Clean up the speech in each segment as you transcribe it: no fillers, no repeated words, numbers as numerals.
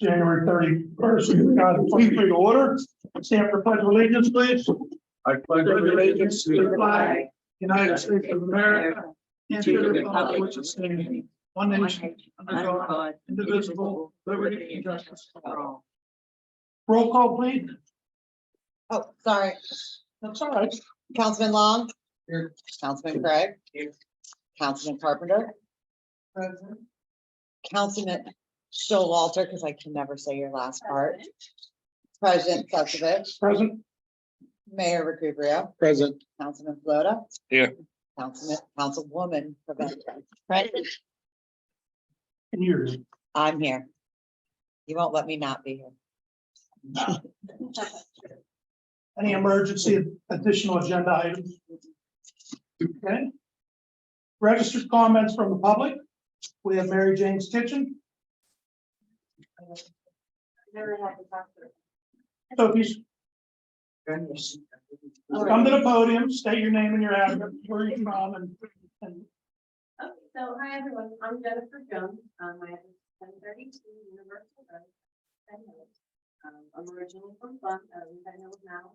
January 31st, 2023 to order. Stand for pledge of allegiance, please. I pledge allegiance to the flag United States of America, and to the republic which is standing, one nation, under God, indivisible, liberty and justice for all. Roll call, please. Oh, sorry. That's all right. Councilman Long. Here. Councilman Craig. Here. Councilman Carpenter. Councilman Showalter, because I can never say your last part. President Sesovich. Present. Mayor Recupero. present. Councilman Flota. Here. Councilwoman Pavetta. Present. And yours. I'm here. You won't let me not be here. Any emergency additional agenda items? Okay. Registered comments from the public. We have Mary Jane's Kitchen. Sophie's. Come to the podium, state your name and your address, where you're from, and Okay, so hi everyone, I'm Jennifer Jones. My address is 1032 Universal Road. Penn Hills. I'm originally from Penn Hills now.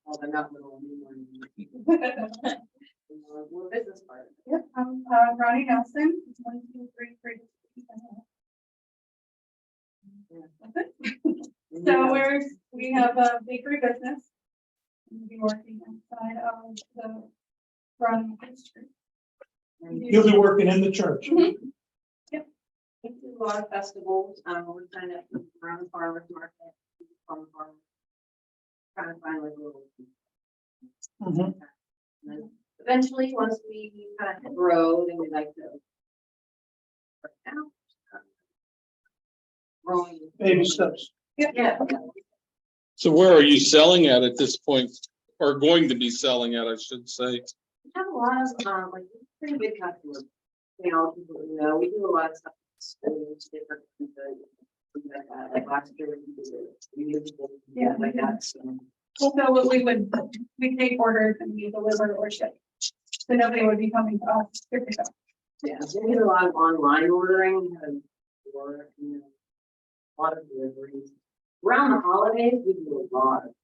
Well, they're not little anymore. We're business partners. Yep, I'm Ronnie Nelson, 1233. So we have a bakery business. We'll be working inside of the front street. you'll be working in the church. We do a lot of festivals. We're trying to around the farmers market, farm. Trying to find like little. Mhm. And then eventually, once we kind of grow, then we like to. Right now, growing. Baby steps. Yeah. So where are you selling at this point, or going to be selling at, I should say? We have a lot of, like, pretty big customers. You know, people who know, we do a lot of stuff. Schools, different, things like that. Like last year, we did, Yeah. like that, so. So what we take orders and we deliver or ship. So nobody would be coming to us to pick up. Yeah, so we did a lot of online ordering and, or, you know, a lot of deliveries. Around the holidays, we do a lot of,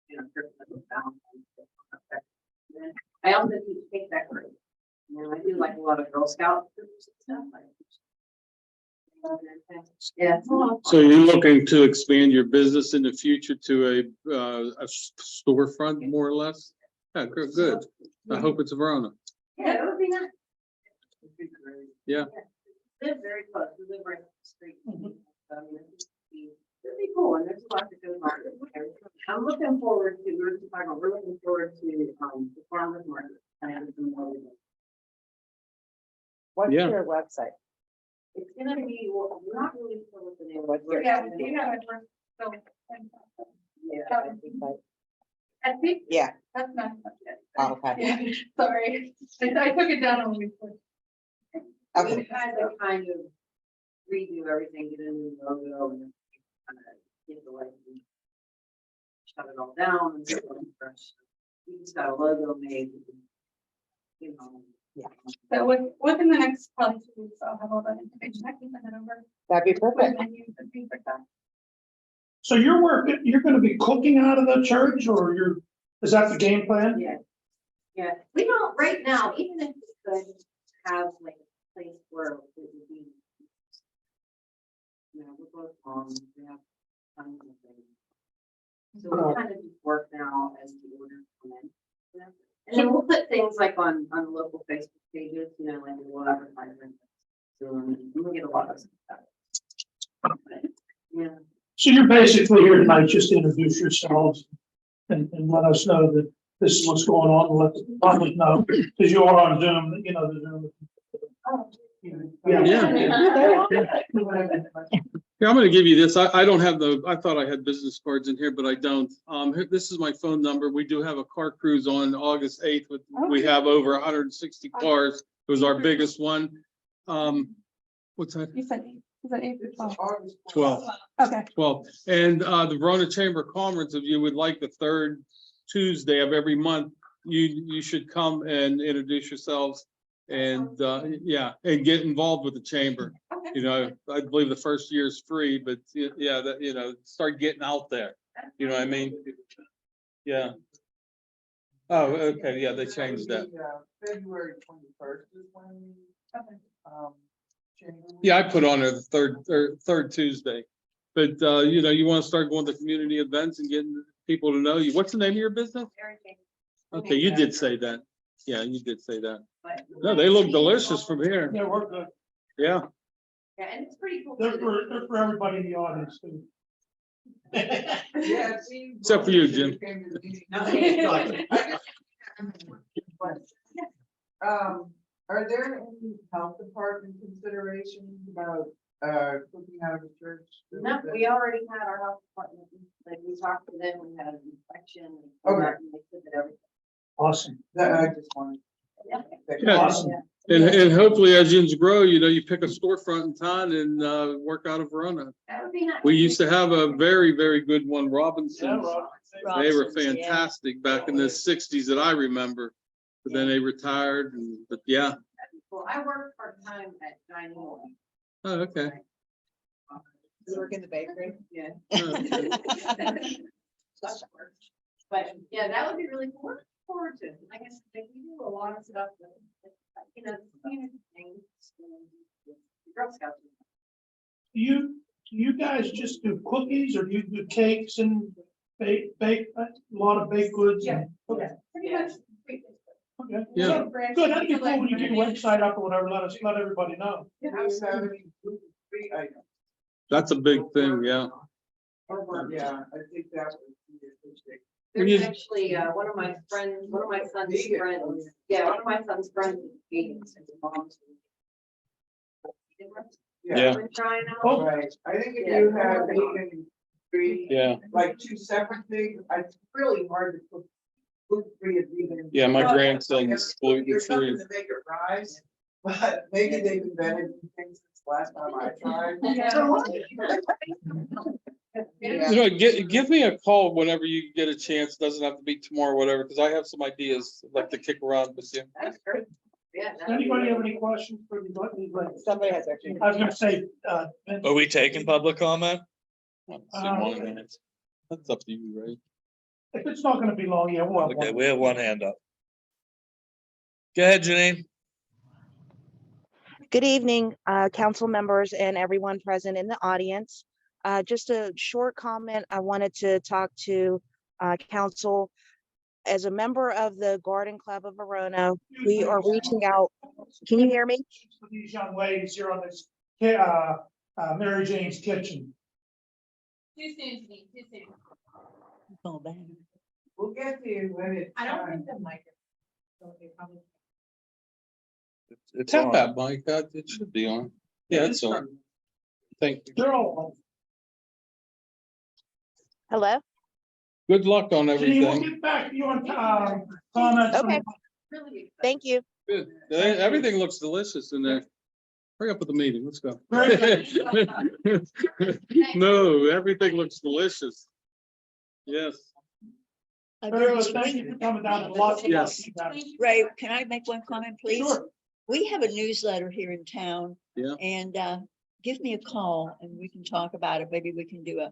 you know, Christmas and Valentine's Day. And then I also teach cake decorating. You know, I do like a lot of Girl Scout groups and stuff like. Yeah. So you're looking to expand your business in the future to a storefront, more or less? Yeah, good. I hope it's Verona. Yeah, it would be nice. Yeah. Live very close, we live right up the street. It'd be cool, and there's a lot that goes on. I'm looking forward to, we're looking forward to, the farmers market. I have some more. What's Yeah. your website? It's gonna be, well, we're not really sure what the name of it. Yeah, you have it. So, Yeah. I think Yeah. that's not much yet. Oh, okay. Yeah, sorry. I took it down when we put. Okay. We had to kind of redo everything, get a new logo and kind of get the way we shut it all down and start fresh. We just got a logo made. You know. So within the next probably 2 weeks, I'll have all that information. I can send it over. That'd be With perfect. menus and things like that. So you're gonna be cooking out of the church, or is that the game plan? Yeah. Yeah, we don't, right now, even if we could have like a place where it would be. You know, we're both moms, we have tons of things. So we kind of just work now as the orders come in. Yeah. And then we'll put things like on the local Facebook pages, you know, like we'll advertise them. So we'll get a lot of stuff. Yeah. So you're basically here tonight just to introduce yourselves and let us know that this is what's going on, and let the public know, because you are on Zoom, you know, the Zoom. Oh. Yeah, I'm gonna give you this. I don't have I thought I had business cards in here, but I don't. This is my phone number. We do have a car cruise on August 8th. We have over 160 cars. It was our biggest one. What's that? You said, is that 8 or 12? 12. Okay. 12. And the Verona Chamber of Commerce, if you would like the third Tuesday of every month, you should come and introduce yourselves and yeah, and get involved with the chamber. Okay. You know, I believe the first year is free, but yeah, that, you know, start getting out there. You know what I mean? Yeah. Oh, okay, yeah, they changed that. February 21st is when, Chamber. Yeah, I put on there the third Tuesday. But, you know, you want to start going to community events and getting people to know you. What's the name of your business? Okay, you did say that. Yeah, you did say that. No, they look delicious from here. Yeah, we're good. Yeah. Yeah, and it's pretty cool. They're for everybody in the audience too. Yeah, it seems. Except for you, Jim. Are there any health department considerations about, cooking out of the church? No, we already had our health department, like, we talked to them, we had an inspection. Okay. And they said that everything. Awesome. That, I just wanted. Yeah. Awesome. And hopefully as you grow, you know, you pick a storefront in town and, work out of Verona. That would be nice. We used to have a very, very good one, Robinson's. Rob. They were Robinson's, yeah. fantastic back in the sixties that I remember. But then they retired and, but yeah. Well, I work part-time at dining hall. Oh, okay. You work in the bakery? Yeah. Oh, But yeah, that would be really cool. Look forward to it. Like I said, we do a lot of stuff that, you know, community things. Girl Scouts. Do you guys just do cookies or do you do cakes and bake a lot of baked goods? Yeah. Okay. Pretty Yeah. much. Okay. Yeah. Good, that'd be cool when you get your website up or whatever, let everybody know. Do you have any gluten-free items? That's a big thing, yeah. Yeah, I think that would be appreciated. There's actually, one of my friends, one of my son's friends, yeah, one of my son's friends is vegan, so his mom's. Yeah. Been trying out. Oh. Right, I think if you have vegan free, Yeah. like two separate things, it's really hard to cook gluten-free and vegan. Yeah, my Well, grandson's gluten There's something free. to make it rise, but maybe they've invented new things since last time I tried. Yeah. You know, give me a call whenever you get a chance. Doesn't have to be tomorrow or whatever, because I have some ideas I'd like to kick around with you. That's great. Yeah. Does anybody have any questions for me? Somebody has their. I was gonna say, Are we taking public comment? That's up to you, right? if it's not gonna be long, yeah, we'll have Okay, one. we have one hand up. Go ahead, Janine. Good evening, council members and everyone present in the audience. Just a short comment. I wanted to talk to council. As a member of the Garden Club of Verona, we are reaching out. Can you hear me? For these young ladies here on this, Mary Jane's Kitchen. Too soon, Janine, too soon. We'll get to you when it's I don't time. think the mic. So they probably- It's Tap on. that, Mike. It should be on. Yeah, it's on. Thank you. They're all. Hello? Good luck on Janine, we'll everything. get back to you on, comments. Okay. Really excited. Thank you. Good. Everything looks delicious in there. Hurry up with the meeting. Let's go. Very No, everything looks delicious. Yes. Very good. Thank you for coming down to lots of. Yes. Ray, can I make one comment, please? Sure. We have a newsletter here in town. Yeah. And give me a call and we can talk about it. Maybe we can do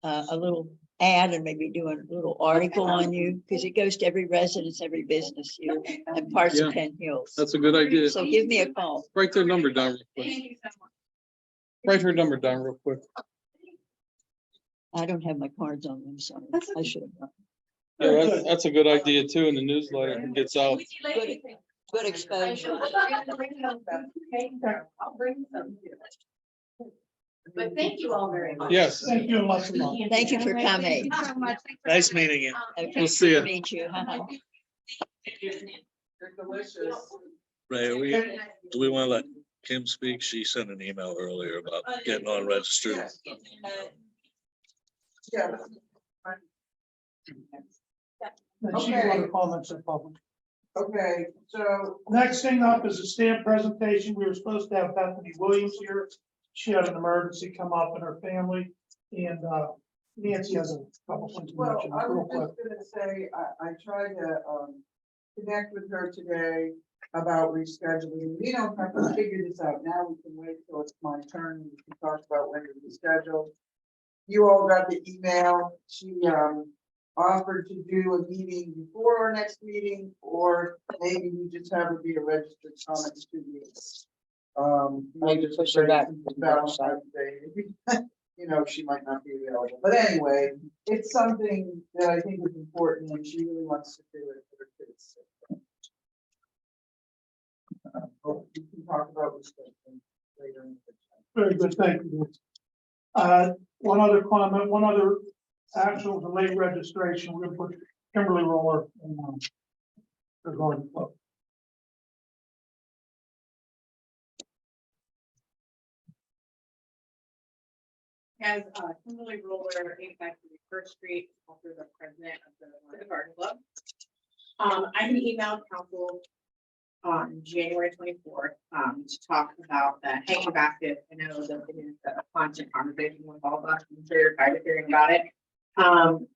a little ad and maybe do a little article on you, because it goes to every residence, every business here and parts Yeah. of Penn Hills. That's a good idea. So give me a call. Write their number down real quick. Thank you so much. Write her number down real quick. I don't have my cards on them, sorry. I should have. Yeah, that's a good idea too in the newsletter. It gets out. Would you like anything? Good exposure. I'll bring some. But thank you all very much. Yes. Thank you, and lots of love. Thank you for coming. Thank you so much. Thanks for Nice coming. meeting you. Okay, We'll see ya. Meet you. They're delicious. Ray, do we want to let Kim speak? She sent an email earlier about getting on registered. Yes. Yeah. And she can other comments in public. Okay, so Next thing up is a stamp presentation. We were supposed to have Bethany Williams here. She had an emergency come up in her family, and Nancy has a couple things to Well, mention. I real was quick. just gonna say, I tried to, connect with her today. about rescheduling. We don't have to figure this out now. We can wait till it's my turn. We can talk about when to reschedule. You all got the email. She, offered to do a meeting before our next meeting, or maybe we just have it be a registered comment student. Maybe push her back. Valentine's Day. You know, she might not be available, but anyway, it's something that I think is important and she really wants to do it for her kids. We can talk about this later. In the Very good, thank you. One other comment, one other actual delayed registration, we're gonna put Kimberly Roller in, the garden club. As Kimberly Roller, 853 First Street, also the president of the Garden Club. I had emailed council on January 24th, to talk about the hanging basket. I know that it is a constant conversation with all of us, I'm sure you're tired of hearing about it.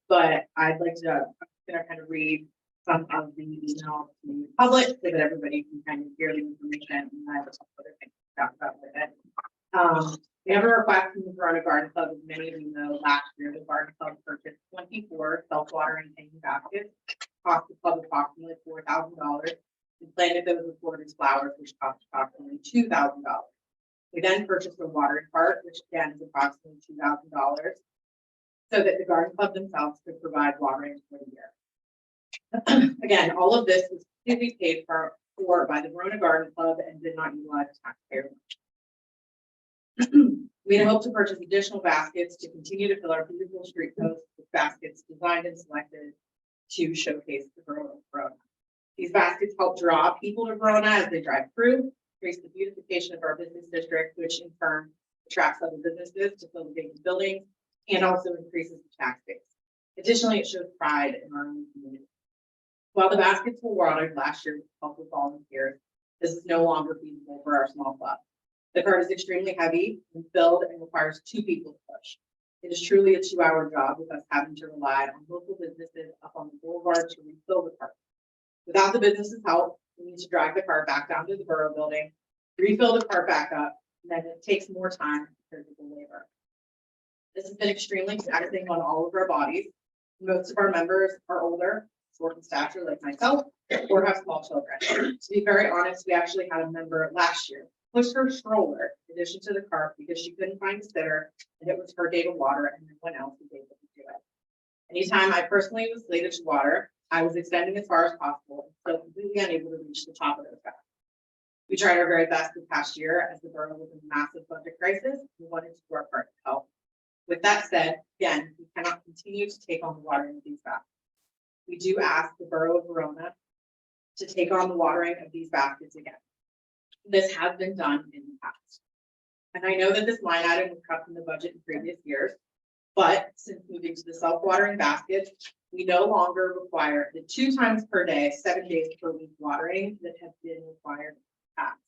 But I'd like to, kind of read some of the email to the public so that everybody can kind of hear the information and I have a couple other things to talk about with it. We have a request from the Verona Garden Club. As many of you know, last year, the Garden Club purchased 24 self-watering hanging baskets, cost the club approximately $4,000, and planted those with Florida's flowers, which cost approximately $2,000. We then purchased a watering cart, which again is approximately $2,000, so that the Garden Club themselves could provide watering for the year. Again, all of this was completely paid for by the Verona Garden Club and did not utilize taxpayer money. We had hoped to purchase additional baskets to continue to fill our beautiful street posts with baskets designed and selected to showcase the Verona of Verona. These baskets help draw people to Verona as they drive through, increase the beautification of our business district, which in turn attracts other businesses to fill the vacant buildings and also increases the tax base. Additionally, it shows pride in our own community. While the baskets were watered last year with help of volunteers, this is no longer feasible for our small club. The cart is extremely heavy and filled and requires 2 people to push. It is truly a 2-hour job with us having to rely on local businesses up on the boulevard to refill the cart. Without the business's help, we need to drag the cart back down to the borough building, refill the cart back up, and then it takes more time and physical labor. This has been extremely taxing on all of our bodies. Most of our members are older, short in stature like myself, or have small children. To be very honest, we actually had a member last year push her stroller in addition to the cart because she couldn't find a sitter and it was her day to water and no one else was able to do it. Anytime I personally was slated to water, I was extending as far as possible and still completely unable to reach the top of those baskets. We tried our very best this past year as the borough was in a massive budget crisis. We wanted to do our part to help. With that said, again, we cannot continue to take on the watering of these baskets. We do ask the borough of Verona to take on the watering of these baskets again. This has been done in the past. And I know that this line item was cut from the budget in previous years, but since moving to the self-watering baskets, we no longer require the 2 times per day, 7 days per week watering that has been required in the past.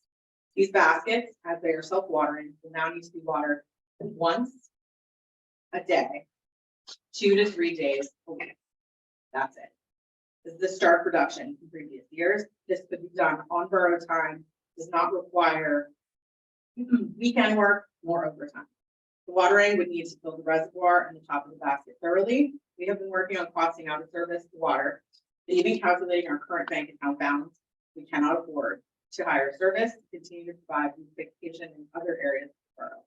These baskets, as they are self-watering, will now need to be watered once a day, 2 to 3 days a week. That's it. This is the stark reduction from previous years. This could be done on borough time, does not require weekend work nor overtime. The watering would need to fill the reservoir and the top of the basket thoroughly. We have been working on costing out of service the water, but even calculating our current bank account balance, we cannot afford to hire service to continue to provide beautification in other areas of the borough.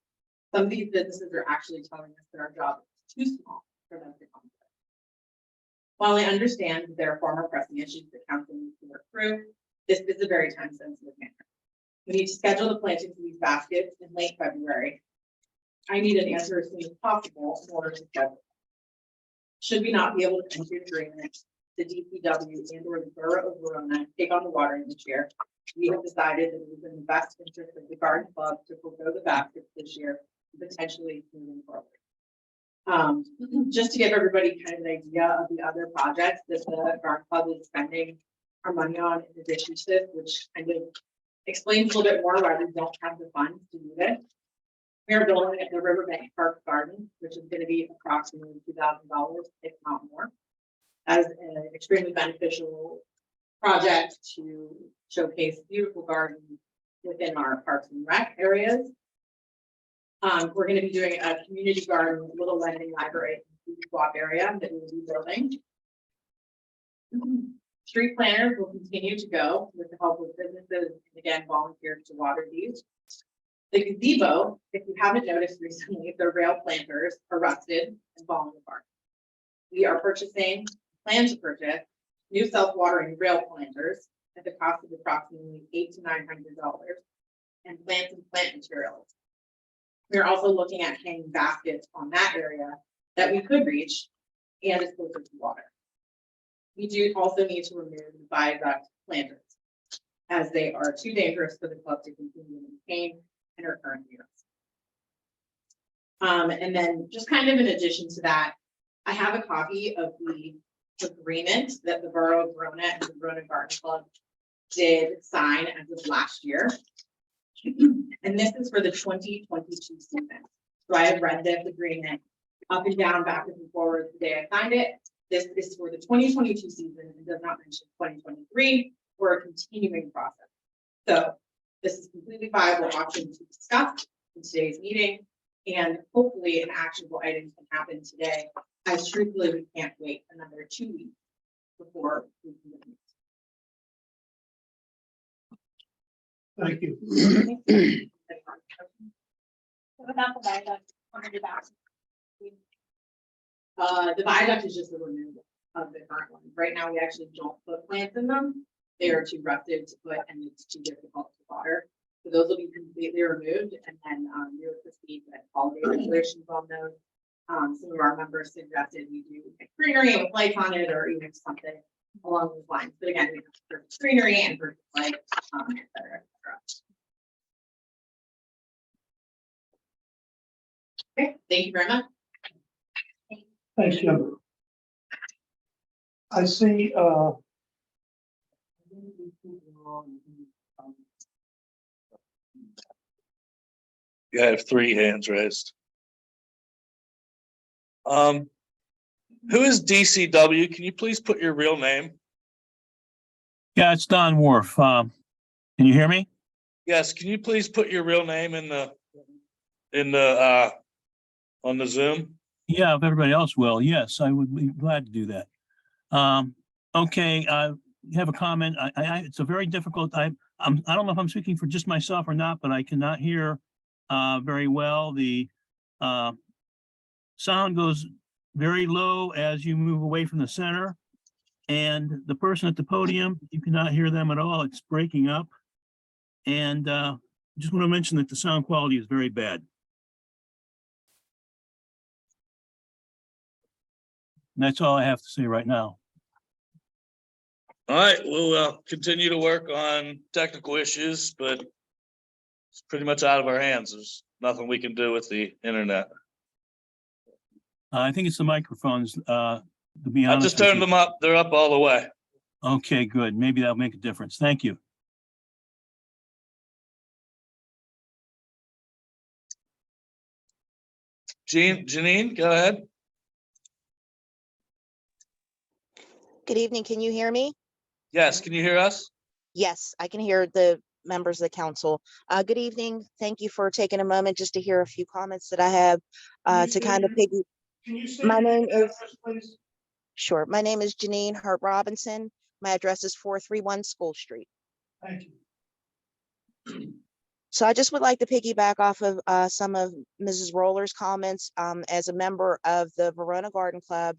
Some of these businesses are actually telling us that our job is too small for them to come to. While I understand that there are far more pressing issues that council needs to work through, this is a very time-sensitive matter. We need to schedule the plantings of these baskets in late February. I need an answer as soon as possible in order to schedule. Should we not be able to come to an agreement, the DPW and or the borough of Verona take on the watering this year, we have decided that it is in the best interest of the garden club to forego the baskets this year, potentially moving forward. Just to give everybody kind of an idea of the other projects that the garden club is spending our money on in addition to this, which kind of explains a little bit more why we don't have the funds to do this. We are building at the Riverbank Park Garden, which is going to be approximately $2,000, if not more. That is an extremely beneficial project to showcase beautiful gardens within our parks and rec areas. We're gonna be doing a community garden, little lending library, swap area that we will be building. Street planners will continue to go with the help of businesses and again, volunteers to water these. The gazebo, if you haven't noticed recently, the rail planters are rusted and falling apart. We are plan to purchase new self-watering rail planters at the cost of approximately $800 to $900 and plant materials. We're also looking at hanging baskets on that area that we could reach and is closer to water. We do also need to remove the viaduct planters as they are too dangerous for the club to continue to maintain in our current years. And then just kind of in addition to that, I have a copy of the agreement that the Borough of Verona and the Verona Garden Club did sign as of last year. And this is for the 2022 season. So I have read this agreement up and down, backwards and forwards the day I signed it. This is for the 2022 season and does not mention 2023 or a continuing process. So this is a completely viable option to discuss in today's meeting, and hopefully an actionable item can happen today, as truthfully we can't wait another 2 weeks before we can do Thank you. it. Without the viaduct, $100. The viaduct is just the removal of the current one. Right now, we actually don't put plants in them. They are too rusted to put and it's too difficult to water. So those will be completely removed and then you'll proceed with all the regulations on those. Some of our members suggested we do greenery with lights on it or even something along those lines. But again, we have to purchase greenery and purchase lights, et cetera, et cetera. Okay, thank you very much. Thanks, Jim. I see, You have 3 hands raised. Who is DCW? Can you please put your real name? Yeah, it's Don Wharf. Can you hear me? Yes, can you please put your real name in the on the Zoom? Yeah, if everybody else will, yes, I would be glad to do that. Okay, you have a comment. It's a very difficult, I don't know if I'm speaking for just myself or not, but I cannot hear very well. The sound goes very low as you move away from the center. And the person at the podium, you cannot hear them at all. It's breaking up. And just want to mention that the sound quality is very bad. And that's all I have to say right now. All right, we'll continue to work on technical issues, but it's pretty much out of our hands. There's nothing we can do with the internet. I think it's the microphones, to be I honest. just with turned you. them up. They're up all the way. Okay, good. Maybe that'll make a difference. Thank you. Janine, go ahead. Good evening. Can you hear me? Yes, can you hear us? Yes, I can hear the members of the council. Good evening. Thank you for taking a moment just to hear a few comments that I have to kind of piggy. can you say? My your name is- address, please? Sure. My name is Janine Hurt Robinson. My address is 431 School Street. Thank you. So I just would like to piggyback off of some of Mrs. Roller's comments. As a member of the Verona Garden Club,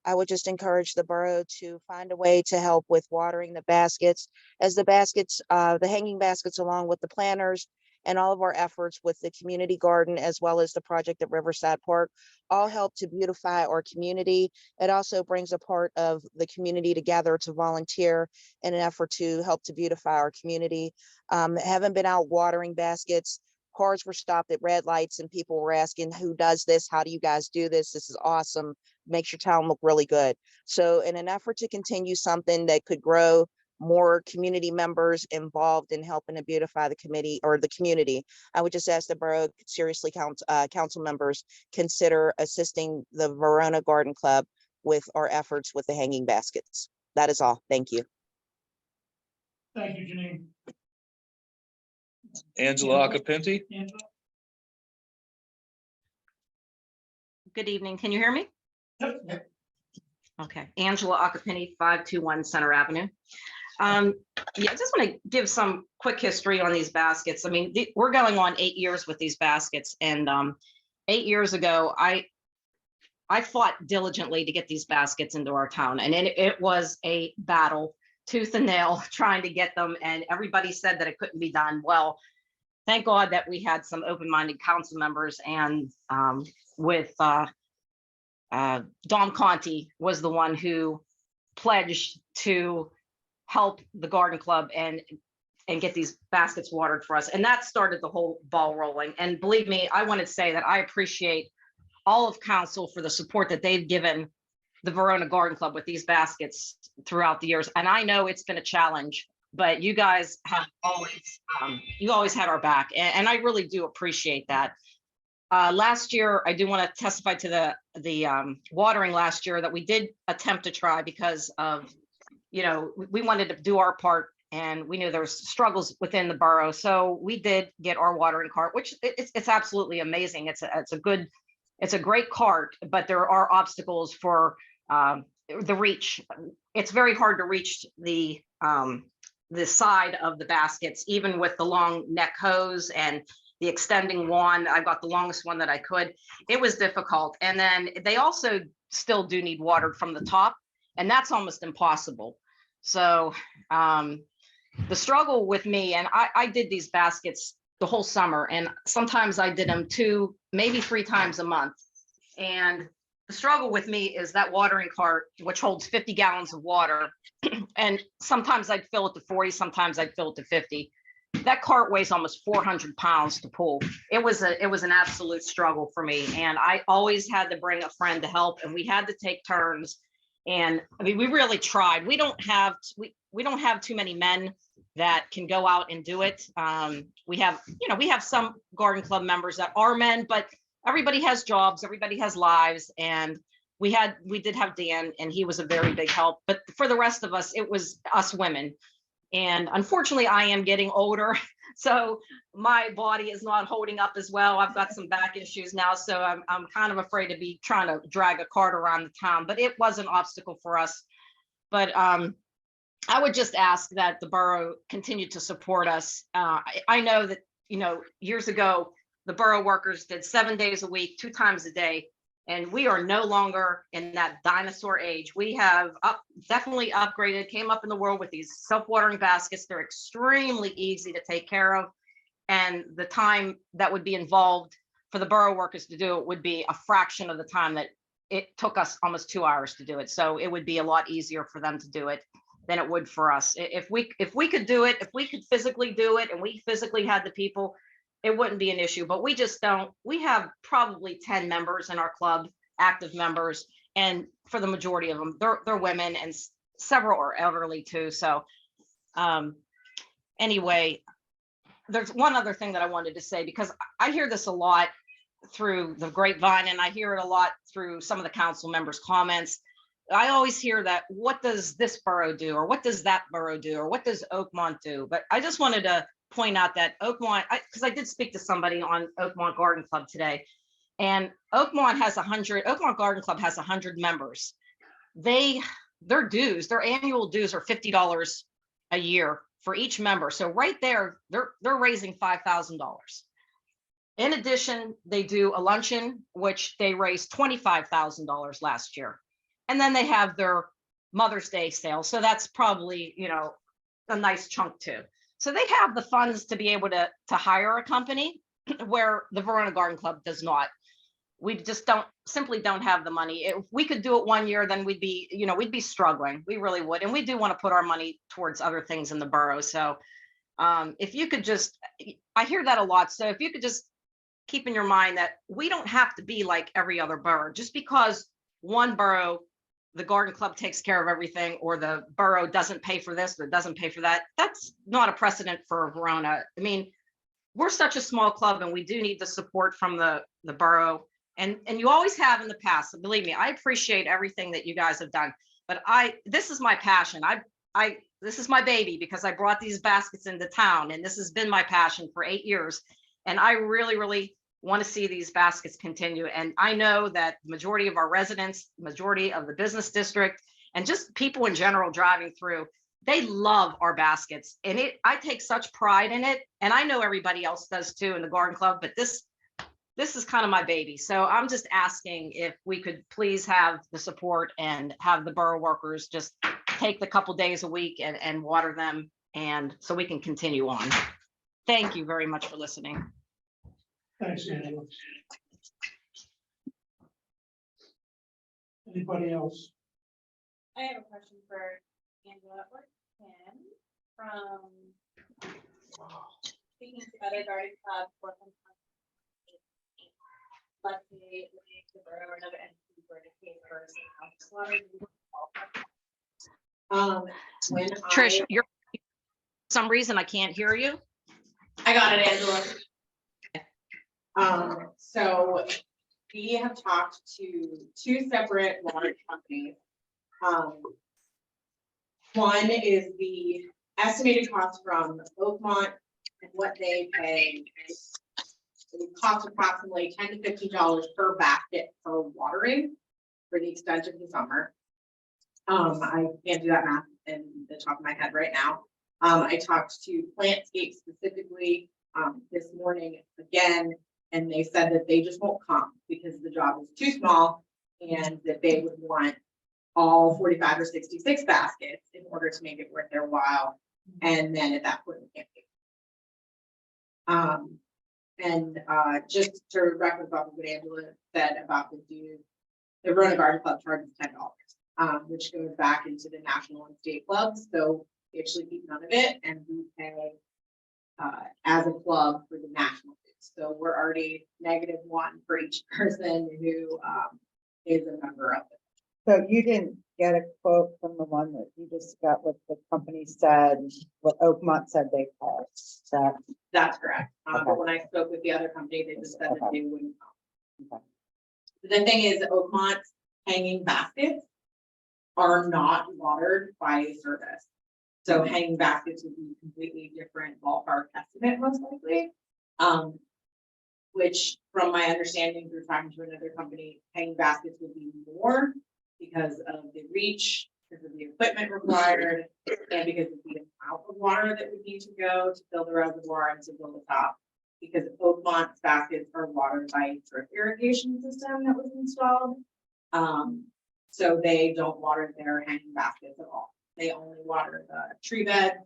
I would just encourage the borough to find a way to help with watering the baskets, as the baskets, the hanging baskets, along with the planters and all of our efforts with the community garden, as well as the project at Riverside Park, all help to beautify our community. It also brings a part of the community together to volunteer in an effort to help to beautify our community. Haven't been out watering baskets. Cars were stopped at red lights and people were asking, who does this? How do you guys do this? This is awesome. Makes your town look really good. So in an effort to continue something that could grow more community members involved in helping to beautify the committee or the community, I would just ask the borough seriously, council members, consider assisting the Verona Garden Club with our efforts with the hanging baskets. That is all. Thank you. Thank you, Janine. Angela Occhipinti. Angela? Good evening. Can you hear me? Yep. Okay. Angela Occhipinti, 521 Center Avenue. Yeah, I just want to give some quick history on these baskets. I mean, we're going on 8 years with these baskets, and 8 years ago, I fought diligently to get these baskets into our town, and it was a battle, tooth and nail, trying to get them, and everybody said that it couldn't be done. Well, thank God that we had some open-minded council members, and with Dom Conti was the one who pledged to help the garden club and get these baskets watered for us. And that started the whole ball rolling. And believe me, I want to say that I appreciate all of council for the support that they've given the Verona Garden Club with these baskets throughout the years. And I know it's been a challenge, but you guys have always, you always had our back. And I really do appreciate that. Last year, I do want to testify to the watering last year that we did attempt to try because of, you know, we wanted to do our part, and we knew there was struggles within the borough. So we did get our watering cart, which it's absolutely amazing. It's a great cart, but there are obstacles for the reach. It's very hard to reach the side of the baskets, even with the long neck hose and the extending wand. I got the longest one that I could. It was difficult. And then they also still do need watered from the top, and that's almost impossible. So the struggle with me, and I did these baskets the whole summer, and sometimes I did them 2, maybe 3 times a month. And the struggle with me is that watering cart, which holds 50 gallons of water, and sometimes I'd fill it to 40, sometimes I'd fill it to 50. That cart weighs almost 400 pounds to pull. It was an absolute struggle for me. And I always had to bring a friend to help, and we had to take turns. And I mean, we really tried. We don't have too many men that can go out and do it. We have some garden club members that are men, but everybody has jobs, everybody has lives. And we did have Dan, and he was a very big help. But for the rest of us, it was us women. And unfortunately, I am getting older, so my body is not holding up as well. I've got some back issues now, so I'm kind of afraid to be trying to drag a cart around the town, but it was an obstacle for us. But I would just ask that the borough continue to support us. I know that, you know, years ago, the borough workers did 7 days a week, 2 times a day. And we are no longer in that dinosaur age. We have definitely upgraded, came up in the world with these self-watering baskets. They're extremely easy to take care of. And the time that would be involved for the borough workers to do it would be a fraction of the time that it took us almost 2 hours to do it. So it would be a lot easier for them to do it than it would for us. If we could do it, if we could physically do it, and we physically had the people, it wouldn't be an issue, but we just don't. We have probably 10 members in our club, active members, and for the majority of them, they're women, and several are elderly too. So anyway, there's one other thing that I wanted to say, because I hear this a lot through the grapevine, and I hear it a lot through some of the council members' comments. I always hear that, what does this borough do? Or what does that borough do? Or what does Oakmont do? But I just wanted to point out that Oakmont, because I did speak to somebody on Oakmont Garden Club today, and Oakmont Garden Club has 100 members. Their dues, their annual dues are $50 a year for each member. So right there, they're raising $5,000. In addition, they do a luncheon, which they raised $25,000 last year. And then they have their Mother's Day sale. So that's probably, you know, a nice chunk too. So they have the funds to be able to hire a company, where the Verona Garden Club does not. We just simply don't have the money. If we could do it one year, then we'd be struggling. We really would. And we do want to put our money towards other things in the borough. So if you could just, I hear that a lot. So if you could just keep in your mind that we don't have to be like every other borough. Just because one borough, the garden club, takes care of everything, or the borough doesn't pay for this or doesn't pay for that, that's not a precedent for Verona. I mean, we're such a small club, and we do need the support from the borough, and you always have in the past. So believe me, I appreciate everything that you guys have done, but this is my passion. I this is my baby because I brought these baskets into town and this has been my passion for 8 years. And I really, really want to see these baskets continue. And I know that the majority of our residents, majority of the business district, and just people in general driving through, they love our baskets. And I take such pride in it. And I know everybody else does too in the garden club, but this is kind of my baby. So I'm just asking if we could please have the support and have the borough workers just take the couple days a week and water them, and so we can continue on. Thank you very much for listening. Thanks, Angela. Anybody else? I have a question for Angela or Kim from speaking to other garden clubs or some. Let's say the borough or another entity for the case When Trish, you're, for some reason I can't hear you. I got it, Angela. So we have talked to two separate water companies. One is the estimated cost from Oakmont and what they pay. It costs approximately $10 to $15 per basket for watering for the extent of the summer. I can't do that math in the top of my head right now. I talked to Plantscape specifically this morning again, and they said that they just won't come because the job is too small and that they would want all 45 or 66 baskets in order to make it worth their while. And then at that point, we can't pay. Just to reference off of what Angela said about the dues, the Verona Garden Club charges $10, which goes back into the national and state clubs. So we actually keep none of it, and we pay as a club for the national dues. So we're already -1 for each person who is a member of it. So you didn't get a quote from the one that you just got what the company said, what Oakmont said they cost, that, That's correct. Okay. But when I spoke with the other company, they just said that Okay. they wouldn't come. Okay. The thing is, Oakmont's hanging baskets are not watered by a service. So hanging baskets would be a completely different ballpark estimate, most likely. Which from my understanding through talking to another company, hanging baskets would be more because of the reach, because of the equipment required, and because of the amount of water that would need to go to fill the reservoir and to fill the top. Because Oakmont's baskets are watered by a drip irrigation system that was installed. So they don't water their hanging baskets at all. They only water the tree beds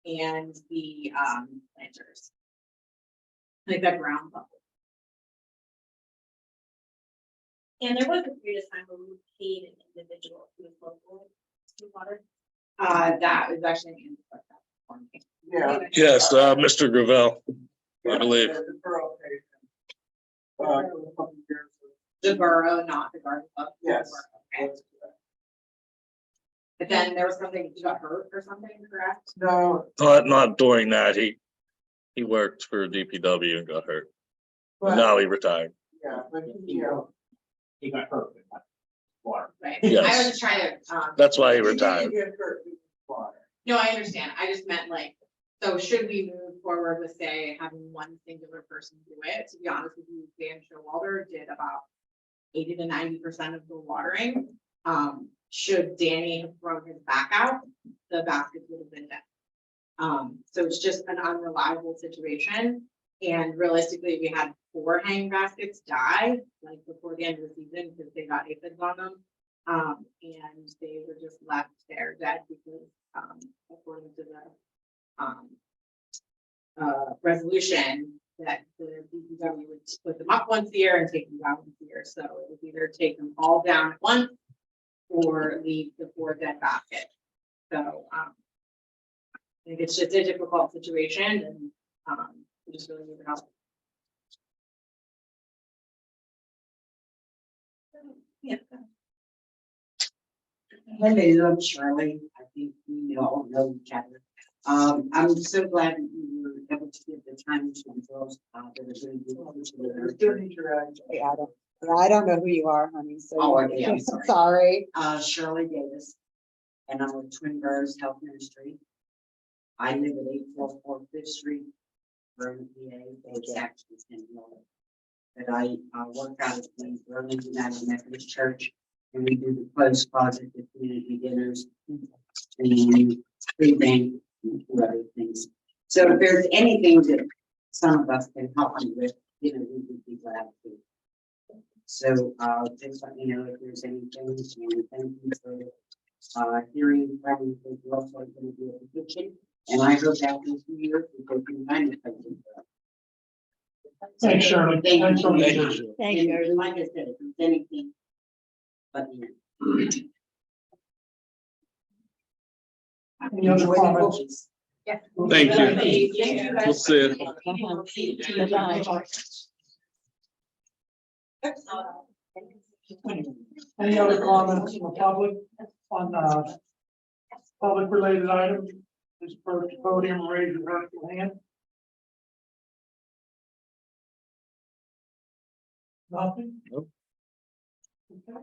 and the planters. Like that ground level. And there was a period of time where we paid an individual who was local to water. That is actually an answer for that for me. Yeah. Yes, Mr. Gravel, I believe. The borough pays them. A couple years ago. The borough, not the garden club. the Yes. borough, okay. But then there was something, you got hurt or something, correct? No, Not during that. He worked for DPW and got hurt. but, Now he retired. yeah, but He got hurt with that water. Right. Yes. I was just trying to, That's why he He didn't retired. get hurt with water. no, I understand. I just meant like, so should we move forward with, say, having one singular person do it? To be honest with you, Dan Showalter did about 80 to 90% of the watering. Should Danny have thrown his back out, the baskets would have been down. So it's just an unreliable situation. And realistically, we had 4 hanging baskets die, like before the end of the season, because they got aphids on them. And they were just left there dead because, according to the resolution, that the DPW would split them up once a year and take them down once a year. So it would either take them all down at once or leave the 4 dead baskets. So, I think it's just a difficult situation, and we just really need help. Yeah. My name is Shirley. I think we all know each other. I'm so glad that you were able to give the time to the girls that are going to do. I don't know who you are, honey, so. Oh, okay, I'm sorry. Sorry. Shirley Davis. and I'm with Twin Rose Health Ministry. I live at 844 Fifth Street, Vernon, PA, it's actually 10 miles. But I work out at the Berlin United Methodist Church, and we do the closed closet, the community dinners, and food bank, and other things. So if there's anything that some of us can help you with, we would be glad to. So, just let me know if there's anything, and thank you for, hearing from the also going to do a petition, and I hope that in 2 years, we can find a place. Thanks, Shirley. Thank Thanks you. for Thank listening. you. Thank you. And like I said, if there's anything, but you Any other comments? Thank you. We'll see it. Bye-bye. Any other comments from the public on, public related items? Please approach the podium and raise your virtual hand. Nothing? Nope. Okay.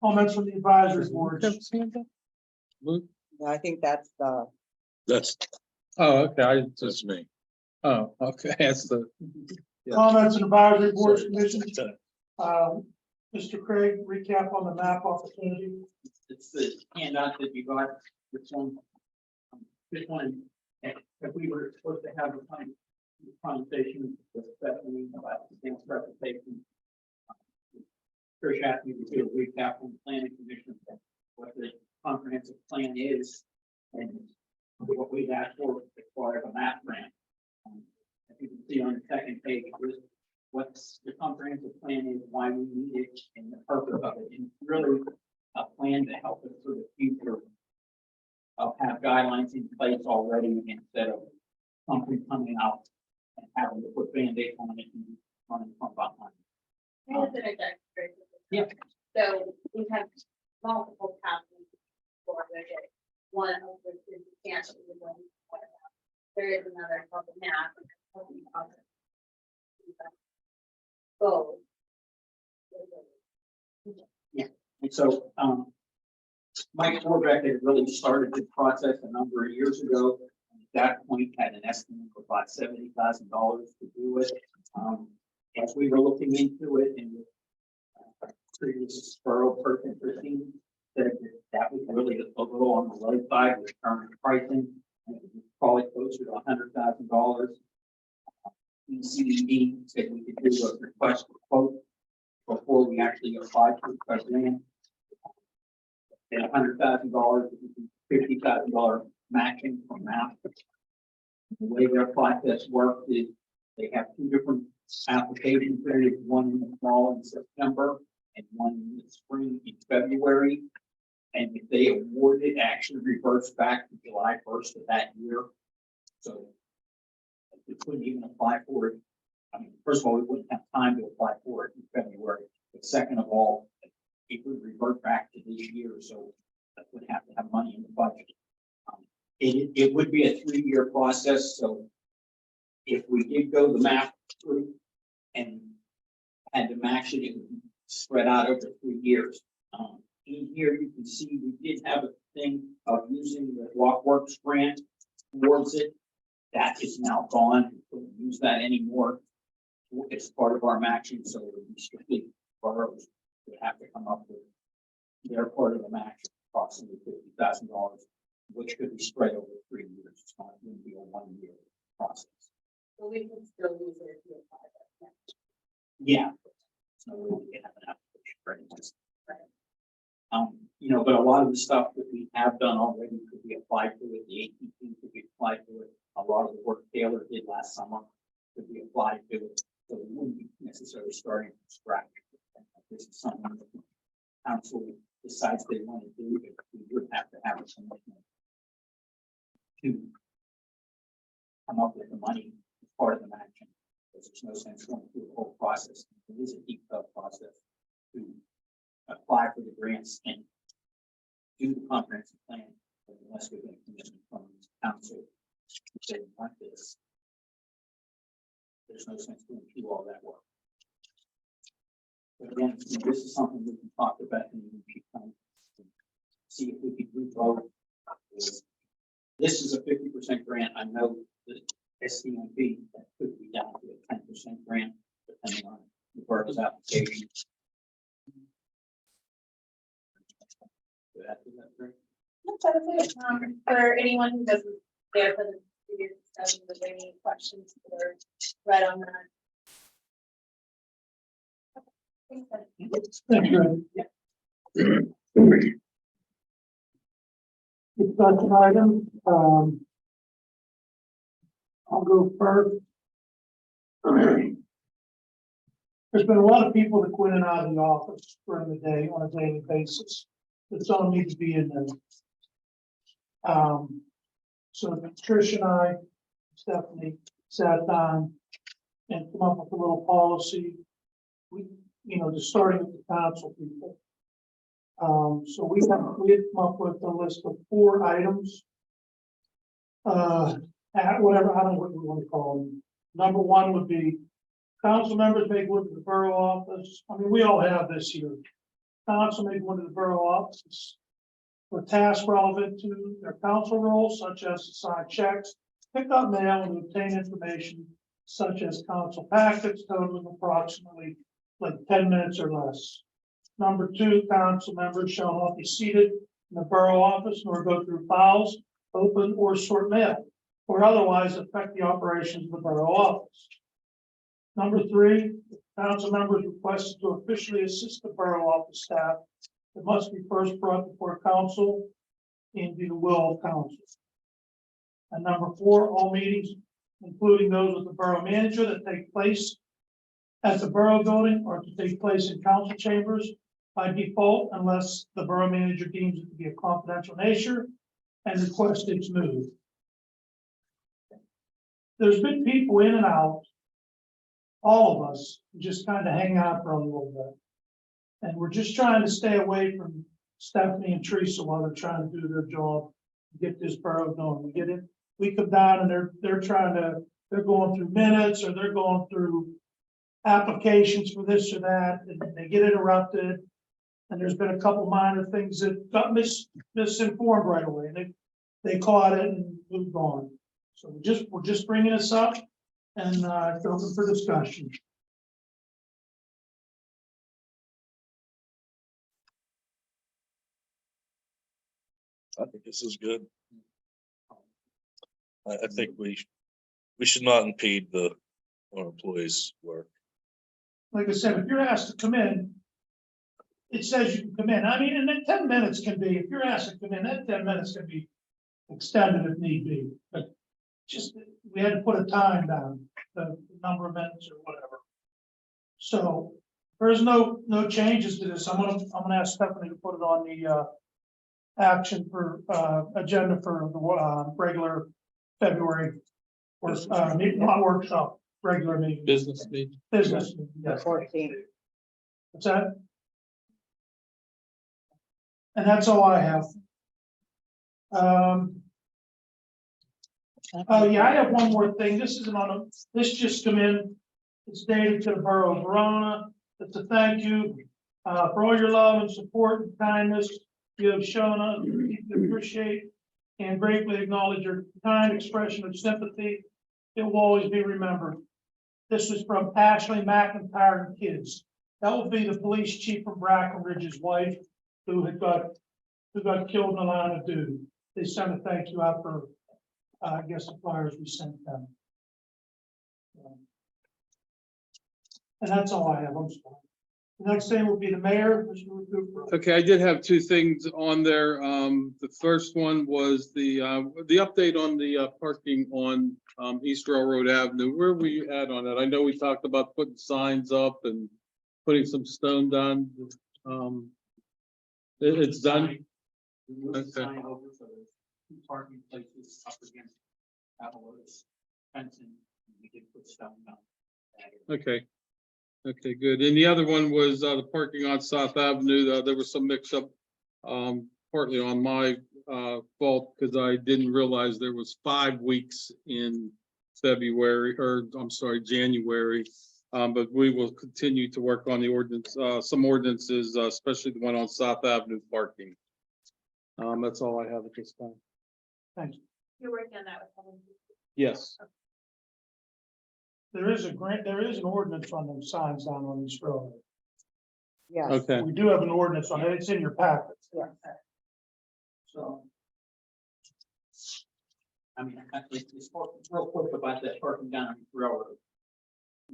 Comments from the advisory boards? Luke? I think that's the, That's, Oh, okay, that's me. oh, okay, that's the. Yeah. Comments and advisory boards, commissions. Mr. Craig, recap on the map opportunity. It's the handout that you got, this one, if we were supposed to have a conversation with Stephanie about the things reputation. Trish asked me to do a recap on the planning commission, of what the comprehensive plan is, and what we've asked for as part of a map grant. As you can see on the second page, what's the comprehensive plan is, why we need it, and the purpose of it, and really a plan to help us for the future of have guidelines in place already instead of something coming out and having to put Band-Aids on it and running from behind. Yeah. So we have multiple pathways for it. One of which is substantially the one we pointed out. There is another called the map. Both. And so, Mike Forbeck had really started this process a number of years ago. At that point, had an estimate of about $70,000 to do it. As we were looking into it and previous borough person Christine said that was really a little on the low side with current pricing. And it was probably closer to $100,000. ECED said we could do a request for quote before we actually applied for the grant. And $100,000, $50,000 matching from that. The way their process works is they have two different application periods, one in the fall in September and one in the spring in February. And if they award it, actually reverts back to July 1st of that year. So we couldn't even apply for it. I mean, first of all, we wouldn't have time to apply for it in February. But second of all, it would revert back to this year, so that would have to have money in the budget. It would be a 3-year process, so if we did go the map through and had to match it, it would be spread out over 3 years. In here, you can see we did have a thing of using the Walkworks grant towards it. That is now gone. We couldn't use that anymore. It's part of our matching, so it would be strictly boroughs would have to come up with their part of the match, approximately $50,000, which could be spread over 3 years. It's not going to be a 1-year process. So we can still use it if you apply that. Yeah. So we can have an application for it. But a lot of the stuff that we have done already could be applied to it. The ATP could be applied to it. A lot of the work Taylor did last summer could be applied to it. So we wouldn't be necessarily starting from scratch. This is something that the council decides they want to do, but we would have to have a commitment to come up with the money as part of the matching. Because there's no sense going through the whole process. It is a deep process to apply for the grants and do the comprehensive plan unless we get a commitment from the council to say like this. There's no sense going through all that work. But again, this is something we can talk about and we can see if we could do both. This is a 50% grant. I know the SCMP that could be down to a 10% grant, depending on the work of application. Is that correct? That's it. For anyone who doesn't care for the previous discussion, was there any questions or right on that? Thank you. Discussion item, I'll go first. There's been a lot of people that go in and out of the office during the day on a daily basis. That don't need to be in there. So Trish and I, Stephanie, sat down and come up with a little policy. We, just starting with the council people. So we had come up with a list of 4 items. Whatever, I don't know what we want to call them. Number 1 would be council members may go to the borough office. I mean, we all have this here. Council may go to the borough office for tasks relevant to their council roles, such as to sign checks, pick up mail, and obtain information such as council packets totaling approximately like 10 minutes or less. Number 2, council members shall not be seated in the borough office nor go through files, open or sort mail, or otherwise affect the operations of the borough office. Number 3, council members requested to officially assist the borough office staff. It must be first brought before council and be the will of council. And number 4, all meetings, including those with the borough manager that take place at the borough building or to take place in council chambers by default, unless the borough manager deems it to be a confidential nature and requests it's moved. There's been people in and out, all of us, just kind of hang out for a little bit. And we're just trying to stay away from Stephanie and Teresa while they're trying to do their job, get this borough going. We get it, we come down and they're going through minutes or they're going through applications for this or that, and they get interrupted. And there's been a couple minor things that got misinformed right away. And they caught it and moved on. So we're just bringing this up and it's open for discussion. I think this is good. I think we should not impede our employees' work. Like I said, if you're asked to come in, it says you can come in. I mean, and then 10 minutes can be, if you're asked to come in, that 10 minutes can be extended if need be. But just, we had to put a time down, the number of minutes or whatever. So there's no changes to this. I'm gonna ask Stephanie to put it on the action for agenda for the regular February or not workshop, regular meeting. Business meeting. Business, yes. 14. What's that? And that's all I have. Oh yeah, I have one more thing. This isn't on this just come in. It's dated to the borough of Verona. It's a thank you for all your love and support and kindness you have shown us. We appreciate and gratefully acknowledge your kind expression of sympathy. It will always be remembered. This is from Ashley McIntyre and kids. That will be the police chief from Brackenridge's wife who got killed in the line of duty. They sent a thank you out for, I guess, the flyers we sent them. And that's all I have. I'm sorry. The next thing will be the mayor. Mr. Cooper. Okay, I did have 2 things on there. The first one was the update on the parking on East Railroad Avenue. Where were you at on that? I know we talked about putting signs up and putting some stone down. It's done. Okay. Sign over, so there's 2 parking places up against Avalos fencing. We did put stone down. Okay. Okay, good. And the other one was the parking on South Avenue. There was some mix up, partly on my fault because I didn't realize there was 5 weeks in February, or I'm sorry, January. But we will continue to work on the ordinance, some ordinances, especially the one on South Avenue parking. That's all I have at this time. Thank you. You're working on that with someone. Yes. There is an ordinance on them signs down on these roads. Yes. Okay. We do have an ordinance on it. It's in your packet. Yes. So, I mean, it's real quick about that parking down on Railroad.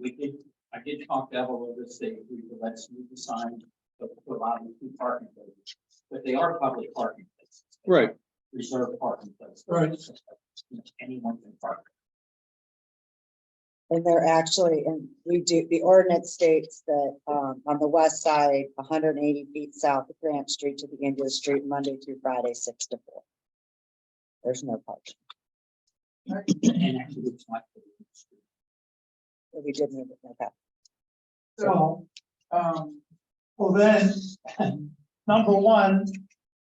I did talk to Evel over this, they agreed to let's move the sign to allow the 2 parking places. But they are public parking places. Right. Reserved parking places. Right. Anyone can park. And they're actually, and we do, the ordinance states that, on the west side, 180 feet south of Grant Street to the end of the street, Monday through Friday, 6 to 4. There's no parking. And actually, it's not. So we did move it, okay. so, well then, number one,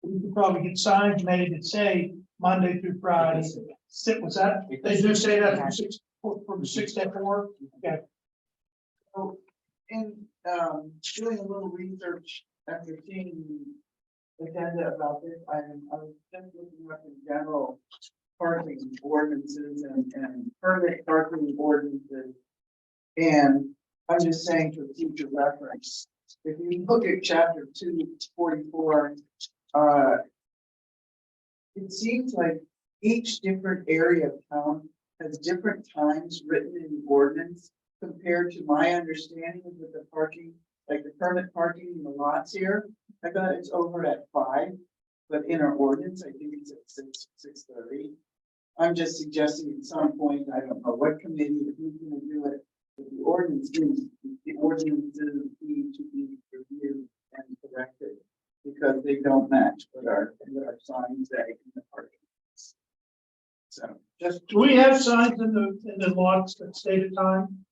we could probably get signs made that say Monday through Friday. Was that, they do say that from 6 to 4? Okay. So, in, doing a little research after seeing the agenda about this item, I was just looking up in general parking ordinances and permit parking ordinances. And I'm just saying for future reference, if you look at chapter 244, it seems like each different area of town has different times written in the ordinance compared to my understanding of the parking, like the permit parking in the lots here. I thought it's over at 5, but in our ordinance, I think it's at 6:30. I'm just suggesting at some point, I don't know what committee, who's gonna do it, but the ordinances need to be reviewed and corrected because they don't match what our signs say in the parking. So just. Do we have signs in the lots that state a time?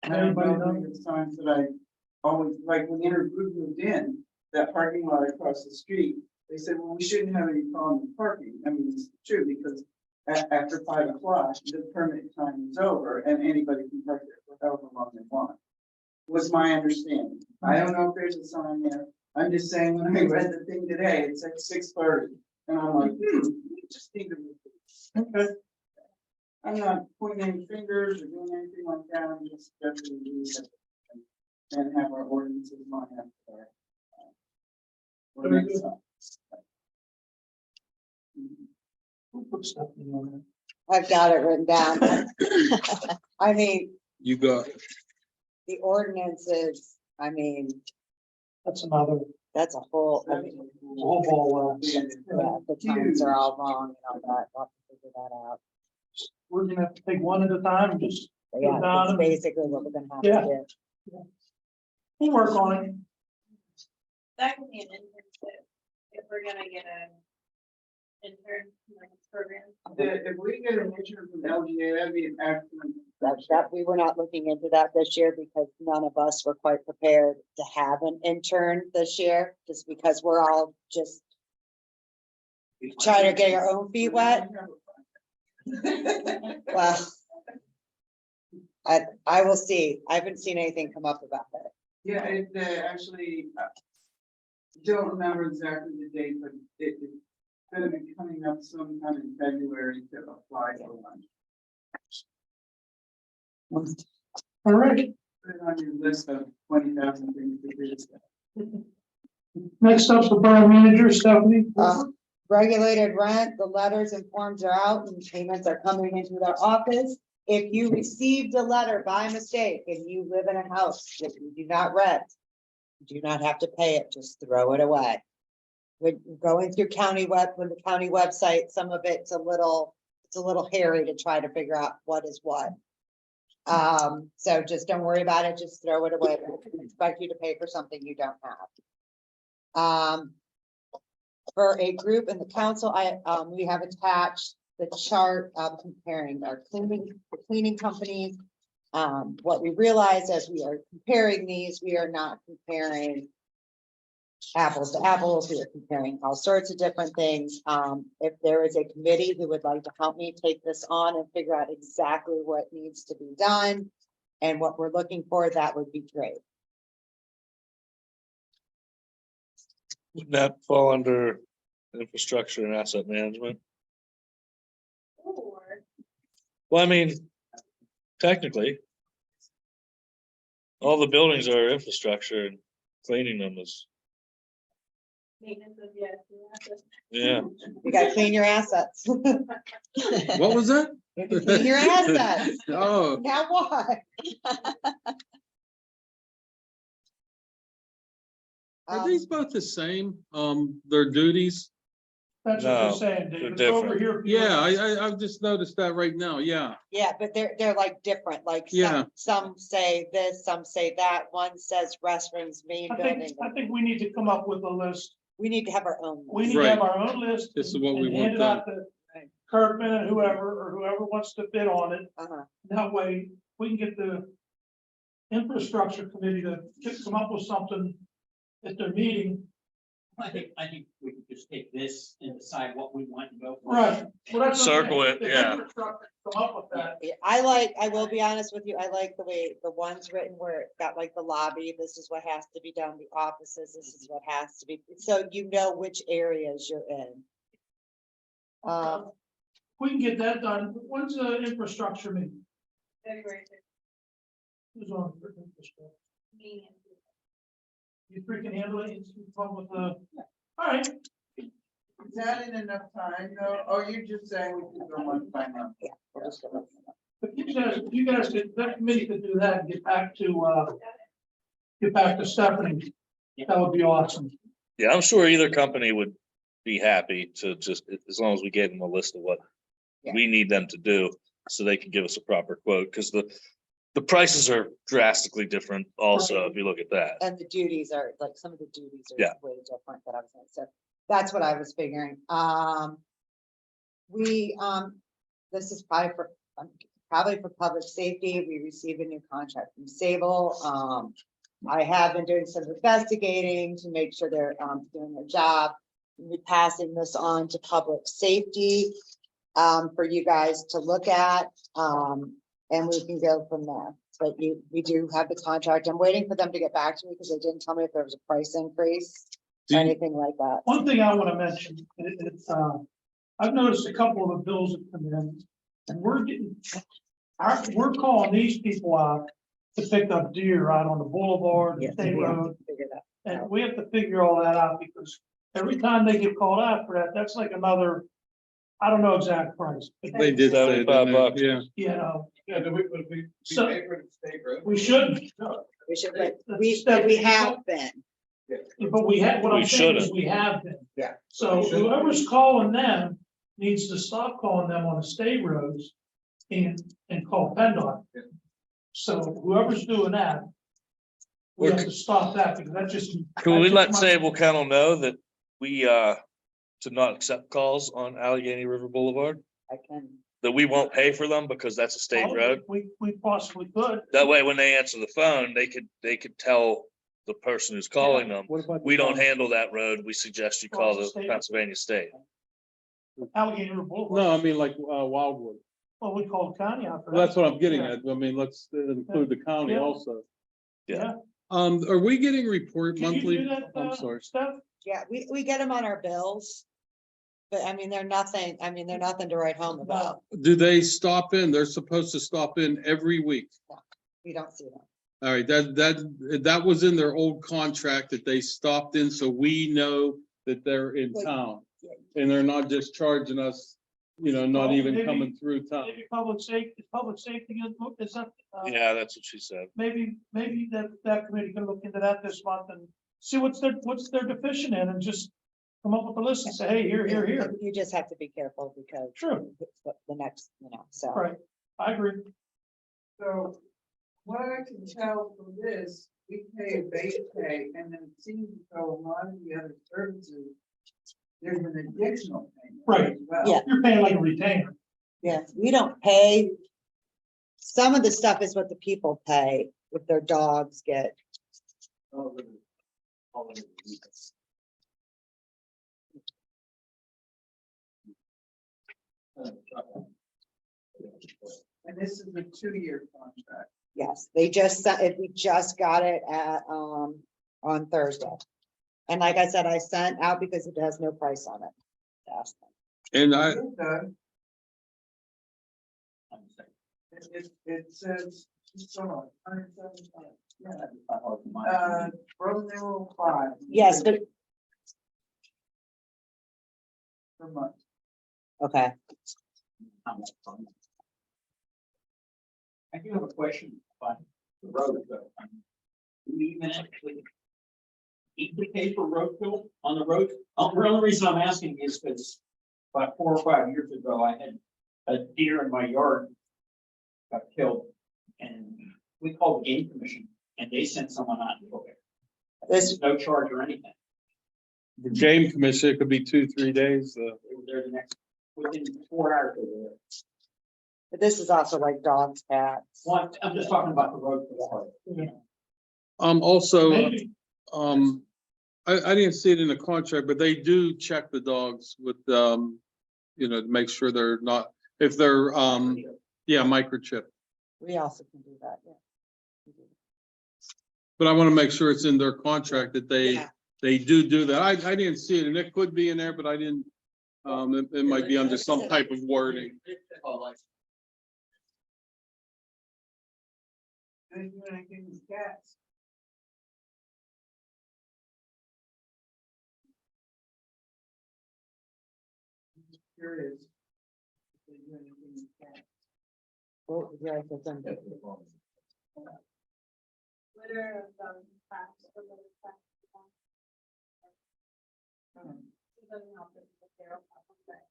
Everybody Anybody know? knows the signs that I always, like when Intergroup moved in, that parking lot across the street, they said, well, we shouldn't have any problem with parking. I mean, it's true because after 5 o'clock, the permit time is over and anybody can park there for however long they want. Was my understanding. I don't know if there's a sign there. I'm just saying, when I read the thing today, it said 6:30 and I'm like, we just need to move this. Okay. I'm not pointing any fingers or doing anything like that, I'm just definitely use it and have our ordinances line up there. Who put stuff in there? I've got it written down. I mean, You got it. the ordinances, I mean, That's another, that's a whole, I mean, whole ball wax. yeah, the times are all wrong and all that. We'll have to figure that out. We're gonna have to take one at a time, and just, But yeah, Down that's and- basically what we're gonna have Yeah. to do. we'll work on it. That could be an internship, if we're gonna get a intern, like, program. If we get an intern from LGA, that'd be an excellent. That we were not looking into that this year because none of us were quite prepared to have an intern this year, just because we're all just trying to get our own feet wet. Well, I will see. I haven't seen anything come up about that. Yeah, it, actually, don't remember exactly the date, but it's gonna be coming up sometime in February to apply for one. All right, Put it on your list of 20,000 things to do. next up's the borough manager, Stephanie. Regulated rent, the letters and forms are out and payments are coming into their office. If you received a letter by mistake and you live in a house that you do not rent, you do not have to pay it, just throw it away. When going through with the county website, some of it's a little hairy to try to figure out what is what. So just don't worry about it, just throw it away. We expect you to pay for something you don't have. For a group in the council, we have attached the chart of comparing our cleaning companies. What we realized as we are comparing these, we are not comparing apples to apples, we are comparing all sorts of different things. If there is a committee who would like to help me take this on and figure out exactly what needs to be done and what we're looking for, that would be great. Would that fall under infrastructure and asset management. Or Well, I mean, technically. All the buildings are infrastructure and cleaning them is, maintenance of, yes, yeah. You gotta clean your assets. What was that? You have to clean your assets. Oh, Now what? are these both the same, their duties? That's what they're No, saying, they're David. It's over different. here. Yeah, I've just noticed that right now, yeah. Yeah, but they're like different, like Yeah. some say this, some say that, one says restrooms, main I building. think, I think we need to come up with a list. We need to have our own. We list. need to have our own list. This is what we and want hand it out to Right. Kirkman and whoever, or whoever wants to bid on it. Uh-huh. That way, we can get the infrastructure committee to come up with something at their meeting. I think we could just take this and decide what we want to go for. Right. Well, that's what I'm Circle saying. it, The yeah. infrastructure Come up with that. Yeah, I will be honest with you, I like the way the one's written where it got like the lobby, this is what has to be done, the offices, this is what has to be, so you know which areas you're in. We can get that done. When's the infrastructure meeting? February Who's on for infrastructure? 15th. You three can handle it, you come up with the, all right, Is that in enough time, though? Oh, you're just saying we can go one by one. Yeah. we'll just go with that. but you guys could, that committee could do that and get back to Stephanie. That would be awesome. Yeah, I'm sure either company would be happy to just, as long as we gave them a list of what Yeah. we need them to do, so they can give us a proper quote, because the prices are drastically different also, if you look at that. And the duties are, like, some of the duties Yeah. are way different that I was saying, so that's what I was figuring. This is probably for public safety, we received a new contract from Sable. I have been doing some investigating to make sure they're, doing their job. We're passing this on to public safety, for you guys to look at, and we can go from there. But we do have the contract. I'm waiting for them to get back to me because they didn't tell me if there was a price increase Do or you- anything like that. One thing I want to mention, it's, I've noticed a couple of the bills that come in, and we're calling these people out to pick up deer out on the boulevard, Yeah, the state we have road, to figure that. and we have to figure all that out, because every time they get called out for that, that's like another, I don't know exact price. but They did say that, $75. yeah. You know, Yeah, do we So- pay for the state road? we shouldn't, We should, That's but the we step. have been. but we have, what I'm We saying is shouldn't. we have been. Yeah. So We shouldn't. whoever's calling them needs to stop calling them on the state roads and call PennDOT. Yeah. So whoever's doing that, we have to stop that, because that just. Could we that let just Sable Kennel know that we, to not accept calls on Allegheny River Boulevard? I can. That we won't pay for them because that's a state road? We possibly could. That way, when they answer the phone, they could tell the person who's calling them, What about the we don't phone? handle that road. We suggest you call the State. Pennsylvania State. Allegheny River Boulevard. No, I mean like Wildwood. Well, we call the county out for Well, that. that's what I'm getting Yeah. at. I mean, let's include the county Yeah. also. Yeah. Are we getting report Can you monthly? do that, I'm sorry. Steph? Yeah, we get them on our bills. But I mean, they're nothing to write home about. Do they stop in? They're supposed to stop in every week. We don't see them. All right, that was in their old contract that they stopped in, so we know that they're in Like, town. yeah. And they're not just charging us, not Well, even maybe- coming through town. Maybe public safety, is that? Yeah, that's what she said. Maybe that committee can look into that this month and see what's their deficient in, and just come up with a list and say, hey, here. You just have to be careful because True, the next, so. right, I agree. So what I can tell from this, we pay a base pay, and then it seems to go a lot of the other services. There's an additional payment. Right. as well. Yeah. You're paying like a retainer. Yeah, we don't pay. Some of the stuff is what the people pay if their dogs get. And this is a 2-year contract. Yes, we just got it at, on Thursday. And like I said, I sent out because it has no price on it. Ask them. And I, It does. It says, just hold on, 175. Yeah. Road numeral 5. Yes, but, Per month. okay, I do have a question on the road though. Do we even actually pay for road bill on the road? The only reason I'm asking is because about 4 or 5 years ago, I had a deer in my yard got killed. And we called the game commission and they sent someone out to go there. this, There's no charge or anything. the game commission, it could be 2-3 days. They were there the next, within 4 hours they were there. but this is also like dogs, cats. Well, I'm just talking about the road for Also, Maybe. I didn't see it in the contract, but they do check the dogs with, you know, to make sure they're not, if they're, yeah, microchip. We also can do that, yeah. But I want to make sure it's in their contract that Yeah. they do that. I didn't see it, and it could be in there, but I didn't. It might be under some type of wording. They do anything with cats. I'm just curious. If they do anything with cats. Well, yeah, it's done. Litter of, trash, or litter trash. It doesn't help if they're a problem, but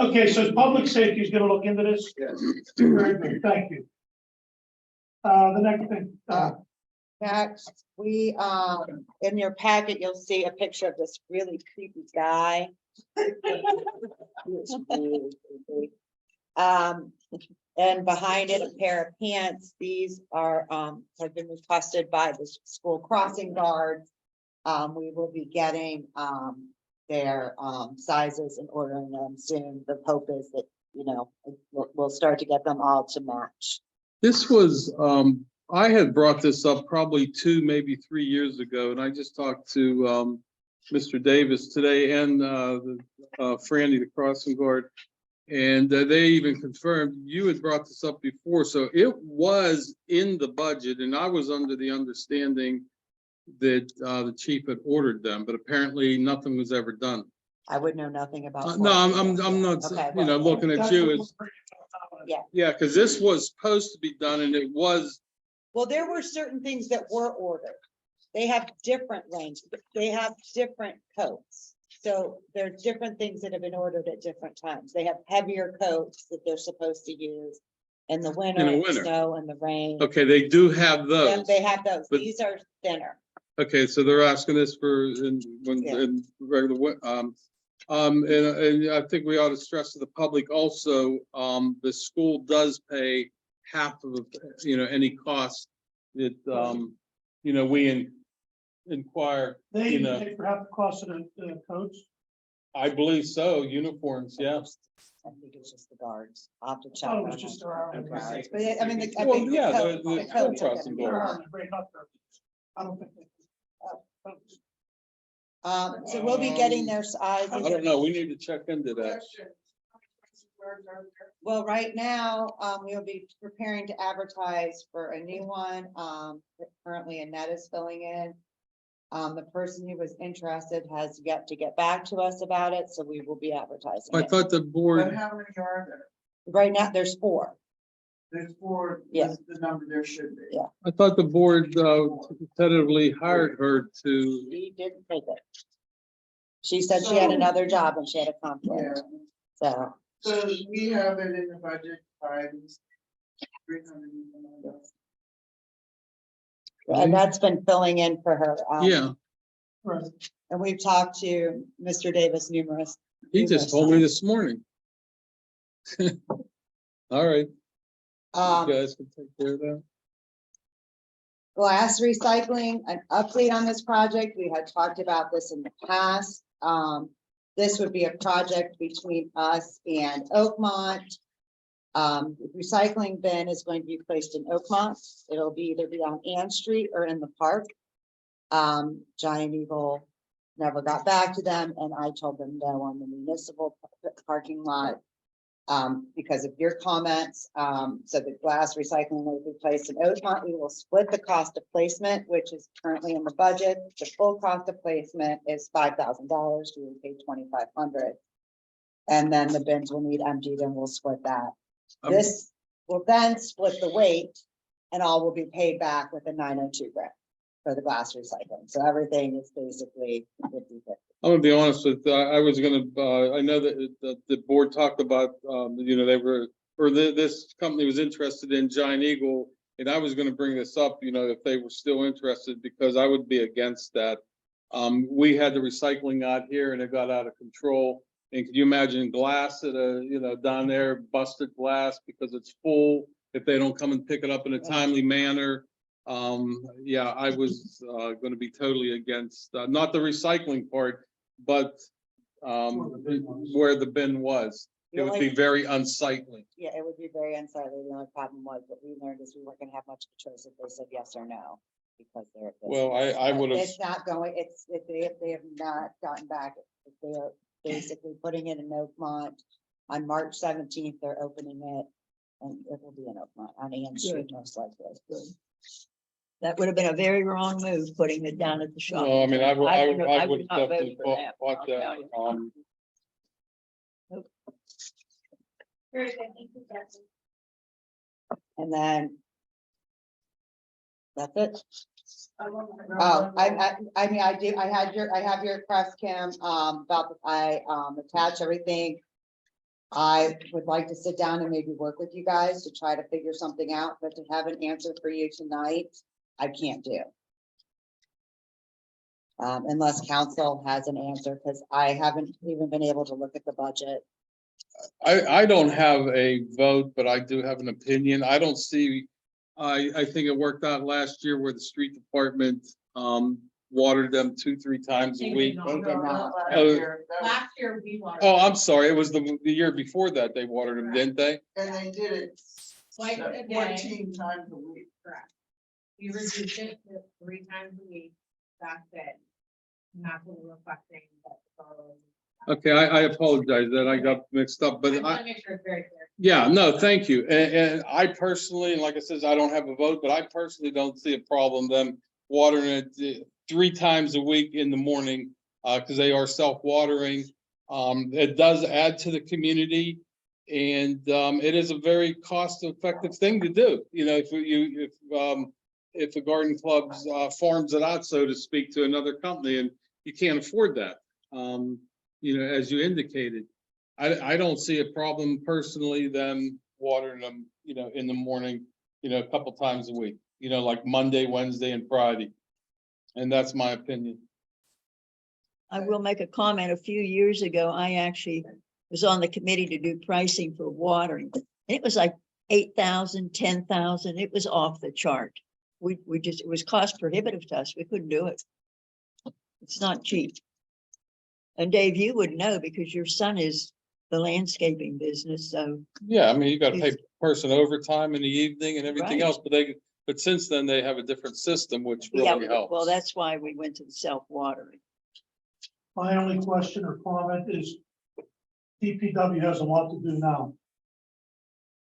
Okay, so public safety is gonna look into this? Yes. Very good, thank you. The next thing, Next, we, in your packet, you'll see a picture of this really creepy guy. He is really creepy. And behind it, a pair of pants. These are, have been requested by the school crossing guards. We will be getting, their, sizes and ordering them soon. The hope is that, you know, we'll start to get them all to match. This was, I had brought this up probably 2, maybe 3 years ago, and I just talked to Mr. Davis today and Franny, the crossing guard. And they even confirmed, you had brought this up before, so it was in the budget, and I was under the understanding that the chief had ordered them, but apparently nothing was ever done. I would know nothing about. No, I'm not, Okay, you know, looking at you as, Yeah. yeah, because this was supposed to be done, and it was. Well, there were certain things that were ordered. They have different range, they have different coats. So there are different things that have been ordered at different times. They have heavier coats that they're supposed to use in the winter, In the and winter. snow and the rain. Okay, they do have Yeah, those. they have those. but- These are thinner. Okay, so they're asking this for Yeah. in regular, and I think we ought to stress to the public also, the school does pay half of, you know, any cost that, you know, we inquire, they you know, pay for half the cost of the coats. I believe so, uniforms, yeah. I think it's just the guards. I'll have to check. Oh, on it's just that. our. The guards. But I mean, I Well, think yeah, coat- the the coats are crossing gonna be guard. on. I don't think. Coats. So we'll be getting their sizes. I don't know, we need to check into that. Question. Where's our- Well, right now, we'll be preparing to advertise for a new one. Currently Annette is filling in. The person who was interested has yet to get back to us about it, so we will be advertising I it. thought the But board, how many are there? Right now, there's 4. There's 4, Yeah. that's the number there should be. Yeah. I thought the board tentatively hired her to, She didn't take it. She said she had another job and she had a Yeah, conflict, so. so we have it in the budget items. $300. And that's been filling in for her. yeah, Right. And we've talked to Mr. Davis numerous. he just told me this morning. All right, you guys can take care of that. Glass recycling, an update on this project. We had talked about this in the past. This would be a project between us and Oakmont. The recycling bin is going to be placed in Oakmont. It'll be either be on Ann Street or in the park. Giant Eagle never got back to them, and I told them no on the municipal parking lot. Because of your comments, so the glass recycling will be placed in Oakmont. We will split the cost of placement, which is currently in the budget. The full cost of placement is $5,000. We will pay $2,500. And then the bins will need emptied and we'll split that. This will then split the weight and all will be paid back with a 902 grant for the glass recycling. So everything is basically 50-50. I'm gonna be honest with, I was gonna, I know that the board talked about, you know, they were, or this company was interested in Giant Eagle. And I was gonna bring this up, you know, if they were still interested, because I would be against that. We had the recycling out here and it got out of control. And can you imagine glass at a, you know, down there, busted glass because it's full, if they don't come and pick it up in a timely manner? Yeah, I was gonna be totally against, not the recycling part, but where the bin was. It would be very unsightly. Yeah, it would be very unsightly. The only problem was what we learned is we weren't gonna have much of a choice if they said yes or no. Because they're. Well, I would have, It's not going, if they have not gotten back, if they are basically putting it in Oakmont. On March 17th, they're opening it and it will be in Oakmont on Ann Street most likely. That would have been a very wrong move, putting it down at the shop. well, I mean, I wouldn't- would not vote definitely for that, bought I'll that. tell you. Very good, thank you, Jesse. And then. That's it. Oh, Oh, I mean, I have your press cam, I attach everything. I would like to sit down and maybe work with you guys to try to figure something out, but to have an answer for you tonight, I can't do. Unless council has an answer, because I haven't even been able to look at the budget. I don't have a vote, but I do have an opinion. I don't see, I think it worked out last year where the street department, watered them 2-3 times a week. They did not. Last year we wanted. Oh, I'm sorry. It was the year before that they watered them, didn't they? And they did it Twice a day. 14 times a week. Correct. We reduced it to 3 times a week, that's it. And that's what we're requesting. Okay, I apologize that I got mixed up, I but want to make sure it's very clear. yeah, no, thank you. And I personally, and like I said, I don't have a vote, but I personally don't see a problem them watering it 3 times a week in the morning, because they are self-watering. It does add to the community, and it is a very cost-effective thing to do. You know, if the garden clubs farms it out, so to speak, to another company, and you can't afford that. You know, as you indicated, I don't see a problem personally them watering them, you know, in the morning, you know, a couple times a week, you know, like Monday, Wednesday, and Friday. And that's my opinion. I will make a comment. A few years ago, I actually was on the committee to do pricing for watering. And it was like 8,000, 10,000. It was off the chart. We just, it was cost prohibitive to us. We couldn't do it. It's not cheap. And Dave, you would know because your son is the landscaping business, so. Yeah, I mean, you gotta pay person overtime in the evening and everything Right. else, but since then they have a different system, which Yeah, really helps. well, that's why we went to the self-watering. My only question or comment is DPW has a lot to do now.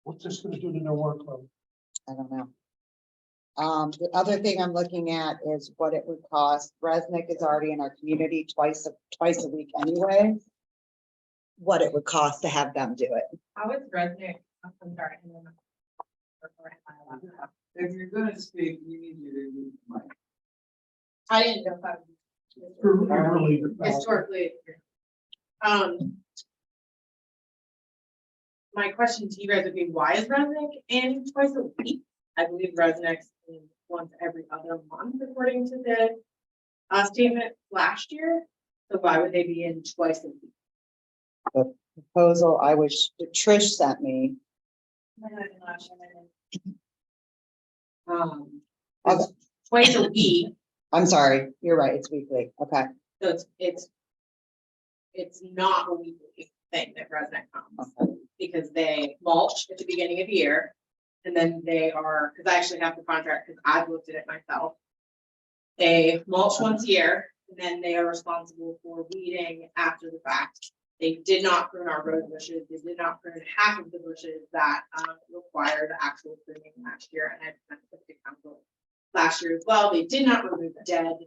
What's this gonna do to their workload? I don't know. The other thing I'm looking at is what it would cost. Resnick is already in our community twice a week anyway. What it would cost to have them do it. How is Resnick? I'm sorry. If you're gonna speak, you need to use the mic. I didn't know if I You're really. historically. My question to you guys would be, why is Resnick in twice a week? I believe Resnick's in once every other month, according to the statement last year. So why would they be in twice a week? Proposal I wish Trish sent me. It's twice a week, I'm sorry, you're right, it's weekly. Okay, so it's not a weekly thing that Resnick comes. okay. because they mulch at the beginning of the year. And then they are, because I actually have the contract, because I've looked at it myself. They mulch once a year, and then they are responsible for weeding after the fact. They did not prune our rose bushes. They did not prune half of the bushes that required actual pruning last year. And I sent the council last year as well. They did not remove dead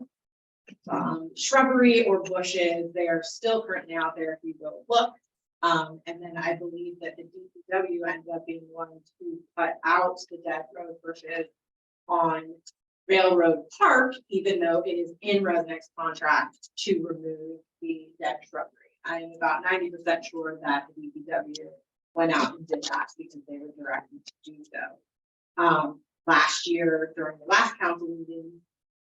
shrubbery or bushes. They are still currently out there if you go look. And then I believe that the DPW ended up being one to cut out the dead rose bushes on Railroad Park, even though it is in Resnick's contract to remove the dead shrubbery. I am about 90% sure that the DPW went out and did that because they were directed to do so. Last year, during the last council meeting,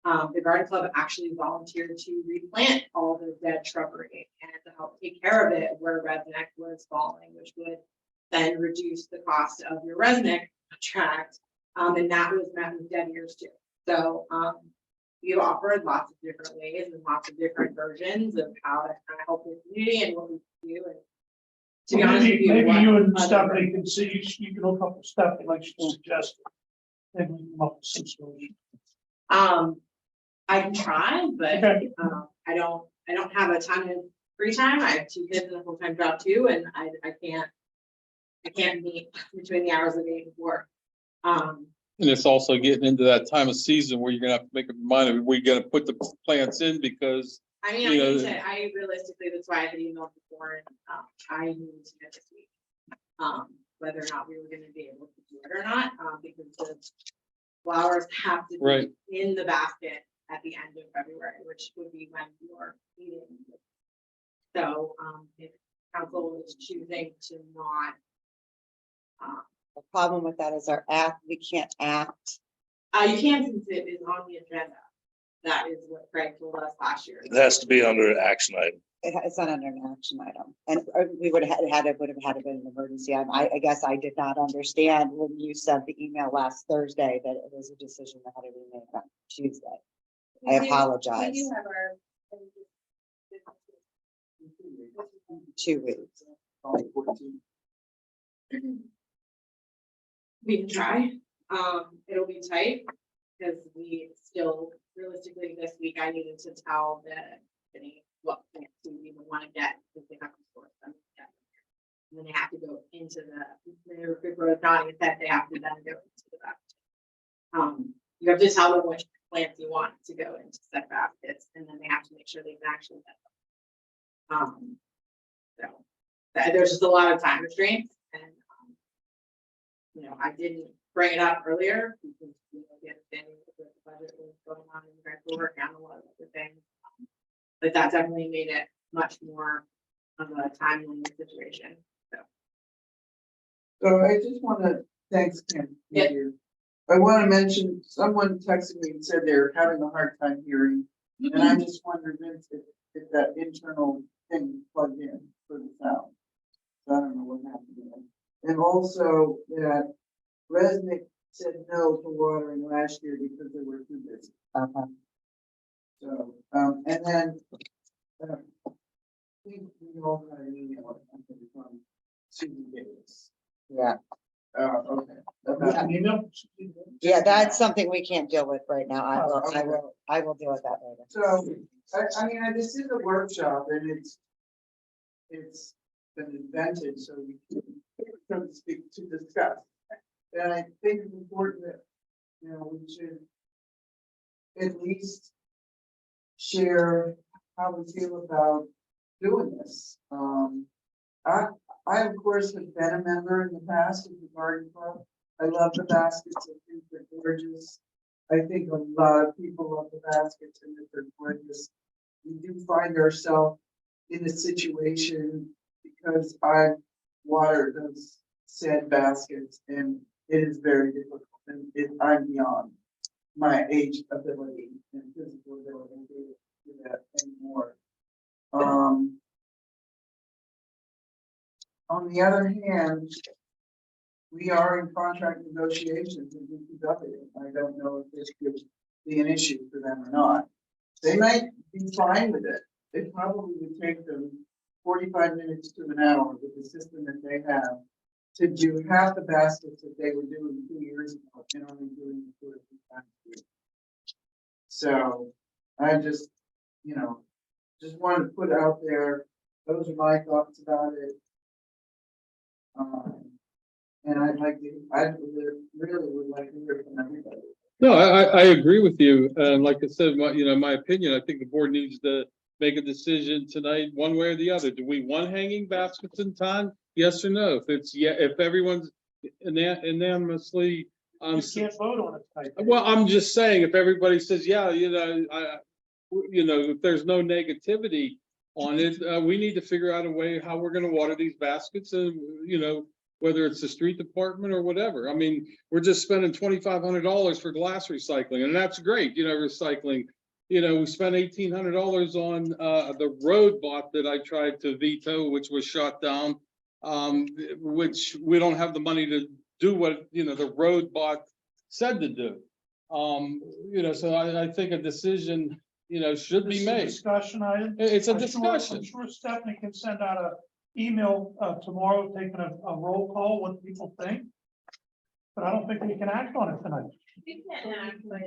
the garden club actually volunteered to replant all the dead shrubbery and to help take care of it where Resnick was falling, which would then reduce the cost of your Resnick contract. And that was met with dead ears too. So you offered lots of different ways and lots of different versions of how to kind of help the community and what we can do. And to be honest with you, Maybe what you and other- Stephanie can see, you can look up with Stephanie like she suggested. Maybe we can come up with some solution. I can try, but Okay. I don't have a ton of free time. I have 2 kids and a full-time job too, and I can't meet between the hours of 8 and 4. And it's also getting into that time of season where you're gonna have to make up your mind, are we gonna put the plants in because, I mean, I realistically, that's why I had emailed before, and I need to get this week. Whether or not we were gonna be able to do it or not, because the flowers have to Right. be in the basket at the end of February, which would be when you're eating. So, if council is choosing to not, The problem with that is our act, we can't act. you can, since it is on the agenda. That is what Craig told us last year. It has to be under action item. It's not under an action item, and we would have had it been an emergency. I guess I did not understand when you sent the email last Thursday that it was a decision that had to be made on Tuesday. I apologize. 2 weeks. We can try. It'll be tight because we still realistically this week I needed to tell the company what plants we even want to get because they have to source them. And then they have to go into the road nodding and said they have to then go into the basket. You have to tell them which plants you want to go into set baskets, and then they have to make sure they can actually get them. So there's just a lot of time restraints, and I didn't bring it up earlier because the understanding that the budget was going on and you guys were working on a lot of other things. But that definitely made it much more of a timely situation. So I just wanna, thanks, Kim. Yeah. Thank you. I wanna mention, someone texted me and said they're having a hard time hearing, and I just wondered if that internal thing plugged in for the sound. So I don't know what happened there. And also that Resnick said no to watering last year because they were too busy. So, and then, we all got an email, I think, from Susan Davis. Yeah, Okay. An email? yeah, that's something we can't deal with right now. I will, Okay. I will deal with that later. So, I mean, this is a workshop and it's been invented, so we can, so to speak, to discuss. And I think it's important that, we should at least share how we feel about doing this. I of course have been a member in the past of the garden club. I love the baskets. I think they're gorgeous. I think a lot of people love the baskets and that they're gorgeous. We do find ourselves in a situation because I water those said baskets and it is very difficult and I'm beyond my age ability and physical ability to do that anymore. On the other hand, we are in contract negotiations with DPW. I don't know if this could be an issue for them or not. They might be fine with it. It probably would take them 45 minutes to an hour with the system that they have to do half the baskets that they were doing 2 years ago and only doing 2 or 3 times a year. So I just, just wanted to put out there, those are my thoughts about it. And I really would like to hear from everybody. No, I agree with you. Like I said, my opinion, I think the board needs to make a decision tonight, one way or the other. Do we want hanging baskets in town? Yes or no? If everyone's unanimously, You can't vote on it tonight. well, I'm just saying, if everybody says, yeah, if there's no negativity on it, we need to figure out a way how we're gonna water these baskets and, whether it's the street department or whatever. I mean, we're just spending $2,500 for glass recycling, and that's great, recycling. We spent $1,800 on the road bot that I tried to veto, which was shot down. Which we don't have the money to do what, the road bot said to do. So I think a decision, should This be is a made. discussion item. It's a I'm sure- discussion. I'm sure Stephanie can send out a email tomorrow, taking a roll call, what people think. But I don't think we can act on it tonight. We can act, but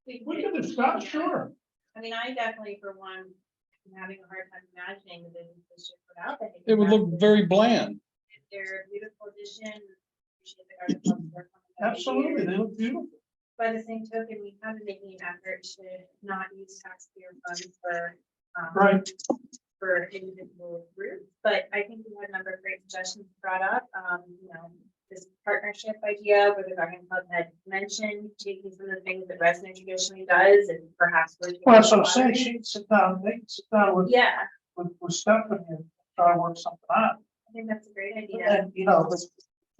We can discuss, sure. I mean, I definitely, for one, am having a hard time imagining the business district without that. It would look very bland. They're a beautiful addition. Appreciate the garden club's work on it. Absolutely, they look beautiful. By the same token, we have been making an effort to not use taxpayer funds for, Right. for individual groups, but I think we had a number of great suggestions brought up, this partnership idea where the garden club had mentioned taking some of the things that Resnick traditionally does and perhaps. Well, that's what I'm saying, she'd sit down with, Yeah, with Stephanie and try to work something out. I think that's a great idea. And, this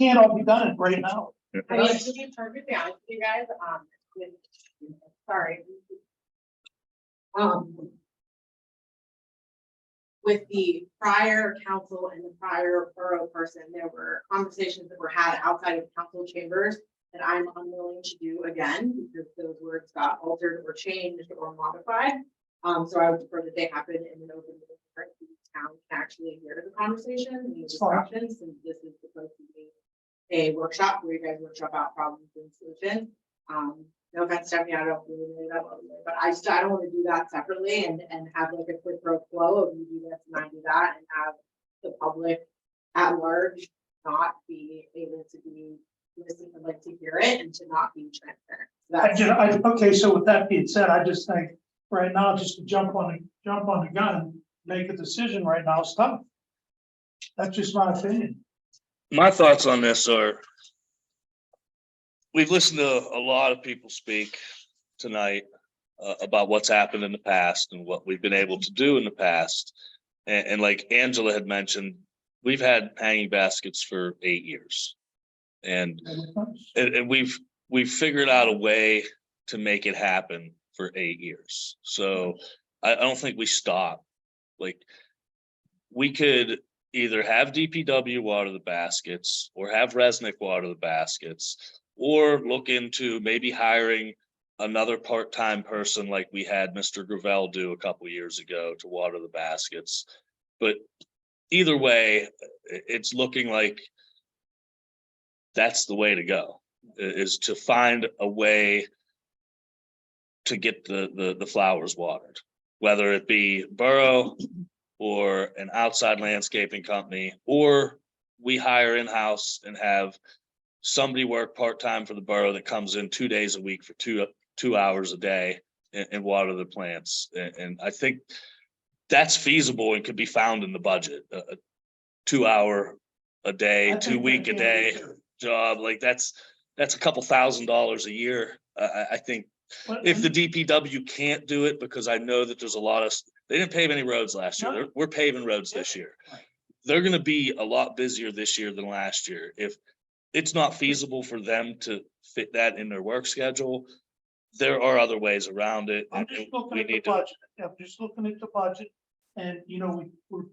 can't all be done in right now. I mean, to be perfectly honest with you guys, sorry. With the prior council and the prior borough person, there were conversations that were had outside of council chambers that I'm unwilling to do again, because those words got altered or changed or modified. So I would prefer that they happen in an open meeting where the town can actually hear the conversation and the discussions, since this is supposed to be a workshop where you guys workshop out problems and solutions. No offense, Stephanie, I don't really know that well, but I don't want to do that separately and have like a quick pro quo of you do this and I do that, and have the public at large not be able to be listening and like to hear it and to not be transparent. Okay, so with that being said, I just think right now, just to jump on the gun and make a decision right now is tough. That's just my opinion. My thoughts on this are, we've listened to a lot of people speak tonight about what's happened in the past and what we've been able to do in the past. And like Angela had mentioned, we've had hanging baskets for 8 years. And we've figured out a way to make it happen for 8 years. So I don't think we stop. Like, we could either have DPW water the baskets or have Resnick water the baskets, or look into maybe hiring another part-time person like we had Mr. Gravel do a couple years ago to water the baskets. But either way, it's looking like that's the way to go, is to find a way to get the flowers watered, whether it be borough or an outside landscaping company, or we hire in-house and have somebody work part-time for the borough that comes in 2 days a week for two hours a day and water the plants. And I think that's feasible and could be found in the budget, a 2 hour a day, 2 week a day job. Like that's a couple $1,000s a year. I think if the DPW can't do it, because I know that there's a lot of, they didn't pave any roads last year. We're paving roads this year. They're gonna be a lot busier this year than last year. If it's not feasible for them to fit that in their work schedule, there are other ways around it. I'm just looking at the budget. I'm just looking at the budget. And, we've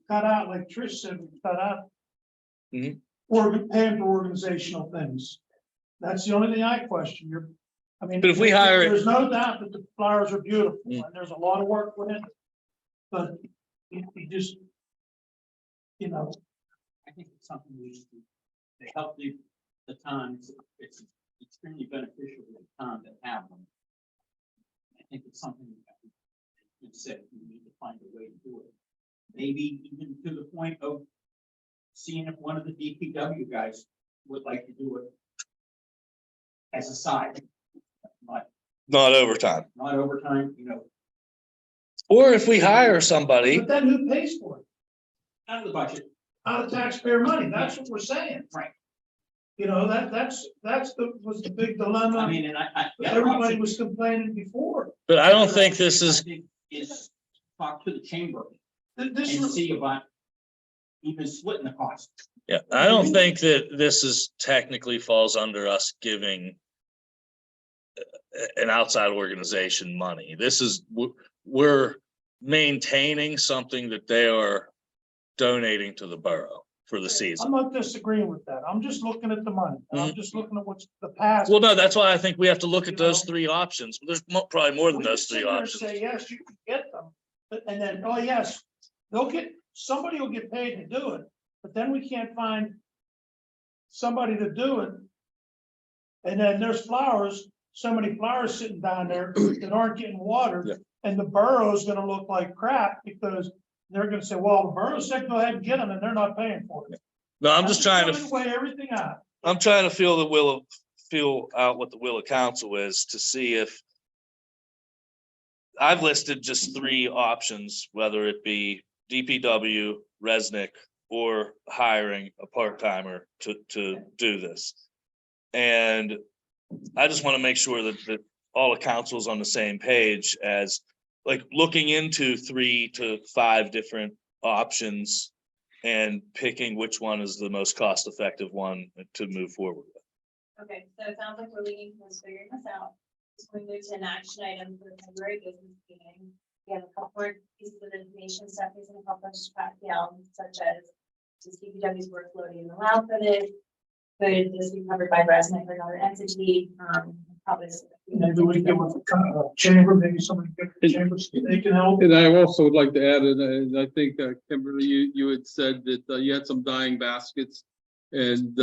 cut out, like Trish said, we've cut out. Or paying for organizational things. That's the only thing I question. But if we hire it- There's no doubt that the flowers are beautiful and there's a lot of work put in it. But we just, I think it's something we should they help the towns, it's extremely beneficial to the town that have them. I think it's something that you said, we need to find a way to do it. Maybe even to the point of seeing if one of the DPW guys would like to do it as a side, Not overtime. not overtime, you know, Or if we hire somebody, But then who pays for it? out of the budget. Out of taxpayer money, that's what we're saying. Right. You know, was the big dilemma. I mean, and I. Everybody was complaining before. but I don't think this is, Is talk to the chamber This and was, see about even splitting the cost. yeah, I don't think that this is technically falls under us giving an outside organization money. This is, we're maintaining something that they are donating to the borough for the season. I'm not disagreeing with that. I'm just looking at the money. I'm just looking at what's the past. Well, no, that's why I think we have to look at those three options. There's probably more than We can those sit three here and options. Say, yes, you can get them, and then, oh, yes, somebody will get paid to do it, but then we can't find somebody to do it. And then there's so many flowers sitting down there that aren't getting Yeah. watered, and the borough's gonna look like crap, because they're gonna say, well, the borough said go ahead and get them, and they're not paying for it. No, I'm just trying to to, weigh everything out. I'm trying to feel out what the will of council is to see if I've listed just three options, whether it be DPW, Resnick, or hiring a part-timer to do this. And I just want to make sure that all the council's on the same page as like looking into 3 to 5 different options and picking which one is the most cost-effective one to move forward with. Okay, so it sounds like we're leaning towards figuring this out. So we move to an action item for the February business meeting. We have a couple more pieces of information, Stephanie's gonna help us track down, such as does DPW's workload even allow for this? Could this be covered by Resnick or another entity? Probably. Maybe we get with the chamber, maybe somebody get the chambers, they can help. And I also would like to add, and I think Kimberly, you had said that you had some dying baskets. And,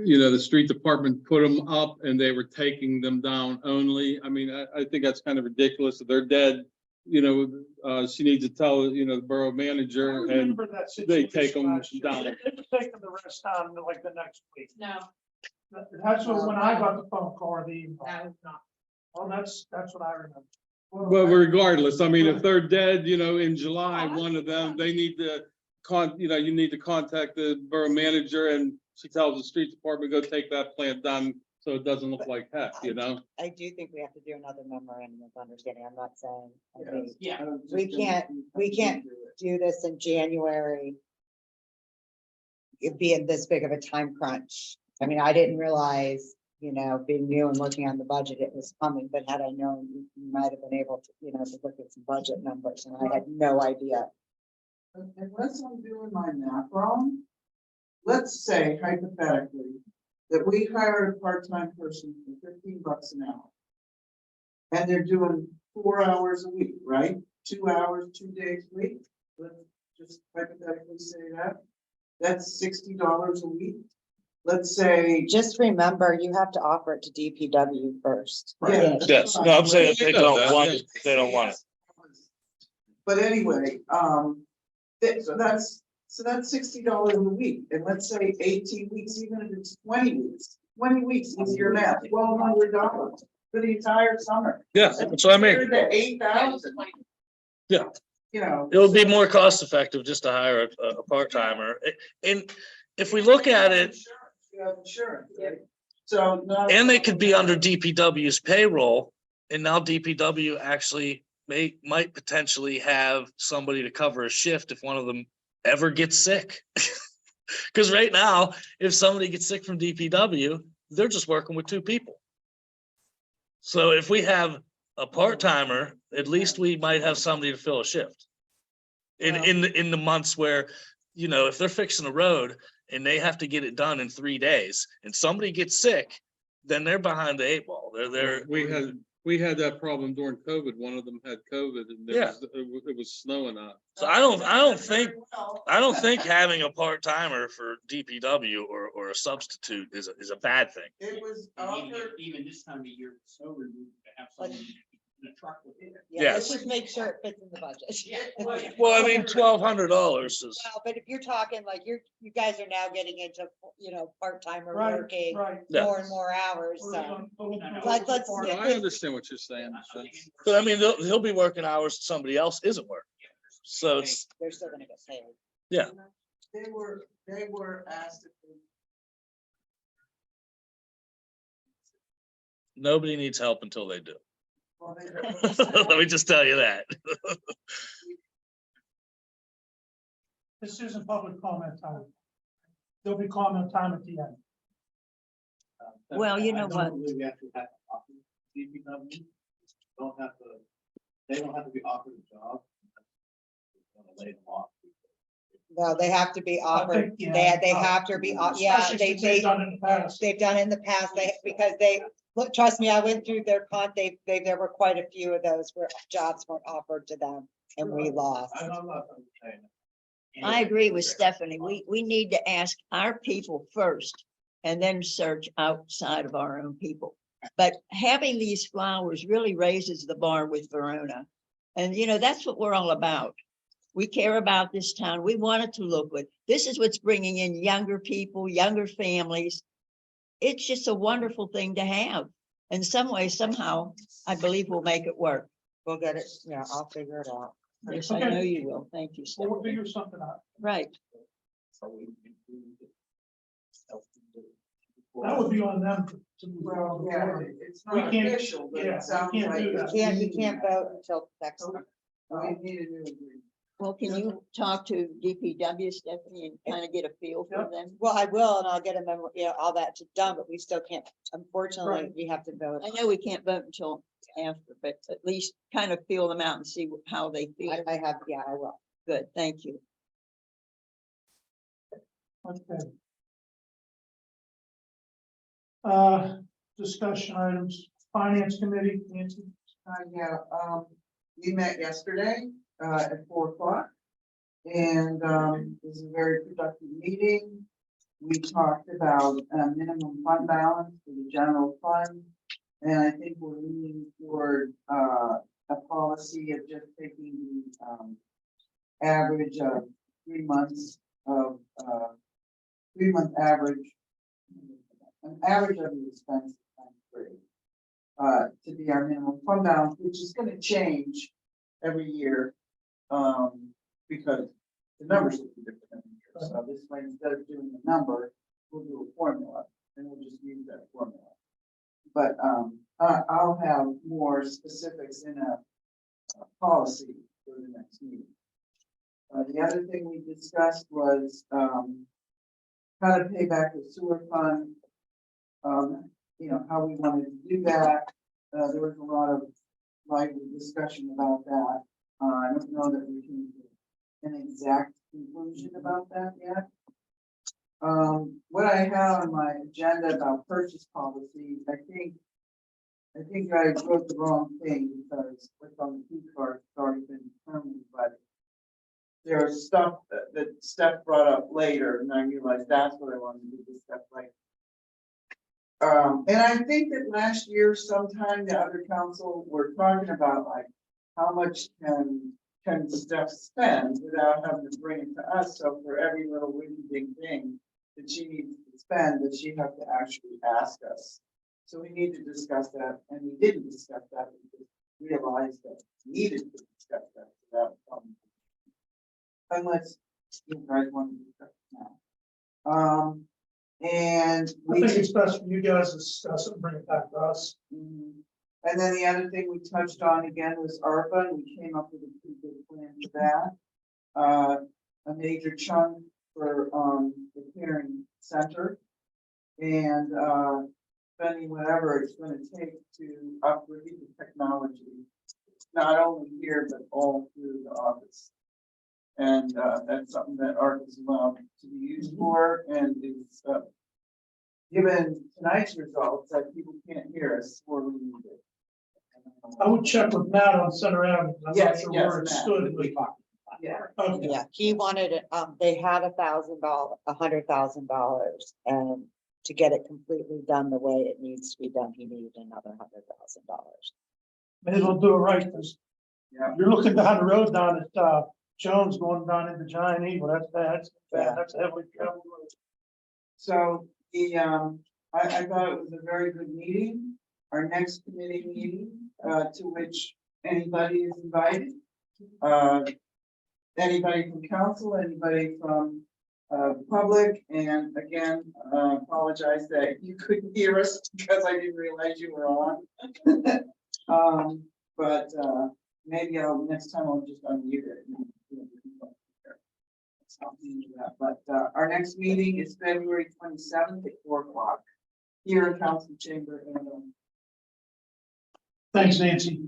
you know, the street department put them up and they were taking them down only. I mean, I think that's kind of ridiculous. If they're dead, you know, she needs to tell, you know, the borough manager and Remember that they take situation them last year. down. They just take them the rest down like the next week. No, That's when I got the phone call or the email. that was not. Oh, that's what I remember. But regardless, I mean, if they're dead, you know, in July, one of them, they need to you need to contact the borough manager and she tells the street department, go take that plant down so it doesn't look like heck, you know? I do think we have to do another memorandum of understanding. I'm not saying, I mean, Yeah. we can't do this in January. It being this big of a time crunch. I mean, I didn't realize, you know, being new and looking on the budget, it was coming, but had I known, you might have been able to, you know, to look at some budget numbers and I had no idea. Unless I'm doing my math wrong, let's say hypothetically that we hire a part-time person for $15 an hour. And they're doing 4 hours a week, right? 2 hours, 2 days a week. Let's just hypothetically say that. That's $60 a week. Let's say. Just remember, you have to offer it to DPW first. Yeah. Yes, no, I'm saying if they don't want it, they don't want it. But anyway, so that's $60 a week, and let's say 18 weeks, even if it's 20 weeks is your math, $1,200 for the entire summer. Yeah, that's what I mean. Compared to 8,000. Yeah. You know. It would be more cost effective just to hire a part-timer. And if we look at it, You have insurance, right? So. and they could be under DPW's payroll, and now DPW actually might potentially have somebody to cover a shift if one of them ever gets sick. Because right now, if somebody gets sick from DPW, they're just working with 2 people. So if we have a part-timer, at least we might have somebody to fill a shift. In the months where, you know, if they're fixing a road and they have to get it done in 3 days and somebody gets sick, then they're behind the 8 ball. We had that problem during COVID. One of them had COVID and Yeah. it was snowing out. So I don't think having a part-timer for DPW or a substitute is a bad thing. It was And even, offered, even this time of year, snow removal, to have someone in a truck with it. Yeah, let's Yes. just make sure it fits in the budget. Well, I mean, $1,200 is, Well, but if you're talking like you guys are now getting into, you know, part-time or Right, working right. Yeah. more and more hours, so. Let's No, get I this, understand what you're saying. but I mean, he'll be working hours somebody else isn't working. So it's, they're still gonna get paid. yeah. they were asked if they Nobody needs help until they do. well, they- Let me just tell you that. This isn't public comment time. There'll be comment time at the end. Well, you know I don't what? believe we actually have to offer DPW. Don't have to, they don't have to be offered a job. Gonna lay them off. No, they have to be I offered, think, yeah, they have to be, yeah, Especially they, since they've they, done it in the past. they've done it in the past, because they, look, trust me, I went through their there were quite a few of those where jobs weren't offered to them and we lost. I'm not saying. I agree with Stephanie. We need to ask our people first and then search outside of our own people. But having these flowers really raises the bar with Verona. And you know, that's what we're all about. We care about this town. We want it to look good. This is what's bringing in younger people, younger families. It's just a wonderful thing to have. In some way, somehow, I believe we'll make it work. We'll get it, yeah, I'll figure it out. Yes, I know you will. Thank you, Well, we'll Stephanie. figure something out. Right. That would be on them to move Well, on. yeah, it's We not can't- official, but yeah, it sounds we can't like. do it's that. You can't vote until next We month. need a new agreement. Well, can you talk to DPW, Stephanie, and kind of get a feel for Yep. them? Well, I will, and I'll get a memo, you know, all that done, but we still can't, unfortunately, Right. we have to vote. I know we can't vote until after, but at least kind of feel them out and see how they feel. I have, yeah, I will. Good, thank you. Okay. Discussion items, finance committee, Nancy. Yeah, we met yesterday, at 4 o'clock. And, it was a very productive meeting. We talked about a minimum fund balance for the general fund. And I think we're leaning toward, a policy of just taking, average of 3 months of, 3-month average. An average of the expense times 3. To be our minimum fund balance, which is gonna change every year. Because the numbers will be different every year. So this way, instead of doing the number, we'll do a formula and we'll just use that formula. But, I'll have more specifics in a policy for the next meeting. The other thing we discussed was, how to pay back the sewer fund. You know, how we wanted to do that. There was a lot of lively discussion about that. I don't know that we can get an exact conclusion about that yet. What I have on my agenda about purchase policy, I think I wrote the wrong thing because what's on the key card has already been determined, but there's stuff that Steph brought up later, and I realized that's what I wanted to discuss later. And I think that last year sometime the other council were talking about like, how much can Steph spend without having to bring it to us, so for every little witty ding thing that she needs to spend, that she have to actually ask us. So we need to discuss that, and we didn't discuss that, we just realized that we needed to discuss that, so that was, unless you guys want to discuss it now. And I we. think it's best for you guys to discuss it and bring it back to us. Mhm. And then the other thing we touched on again was ARPA, and we came up with a pretty good plan for that. A major chunk for, the hearing center. And, spending whatever it's gonna take to upgrade the technology, not only here, but all through the office. And, that's something that ARPA is allowed to be used for, and it's, given tonight's results, that people can't hear us or we need it. I would check with Matt on Center Avenue. I'm not Yes, sure yes, where it Matt. stood. We talked. Yeah. Okay. Yeah, he wanted it, they had $1,000, $100,000, and to get it completely done the way it needs to be done, he needed another $100,000. May as well do it right, because Yeah. you're looking down the road down at, Jones going down into Giant Eagle, that's bad, that's a heavily traveled road. So I thought it was a very good meeting. Our next committee meeting, to which anybody is invited. Anybody from council, anybody from public, and again, apologize that you couldn't hear us because I didn't realize you were on. But maybe next time I'll just unmute it. But our next meeting is February 27th at 4:00 here in council chamber. Thanks, Nancy.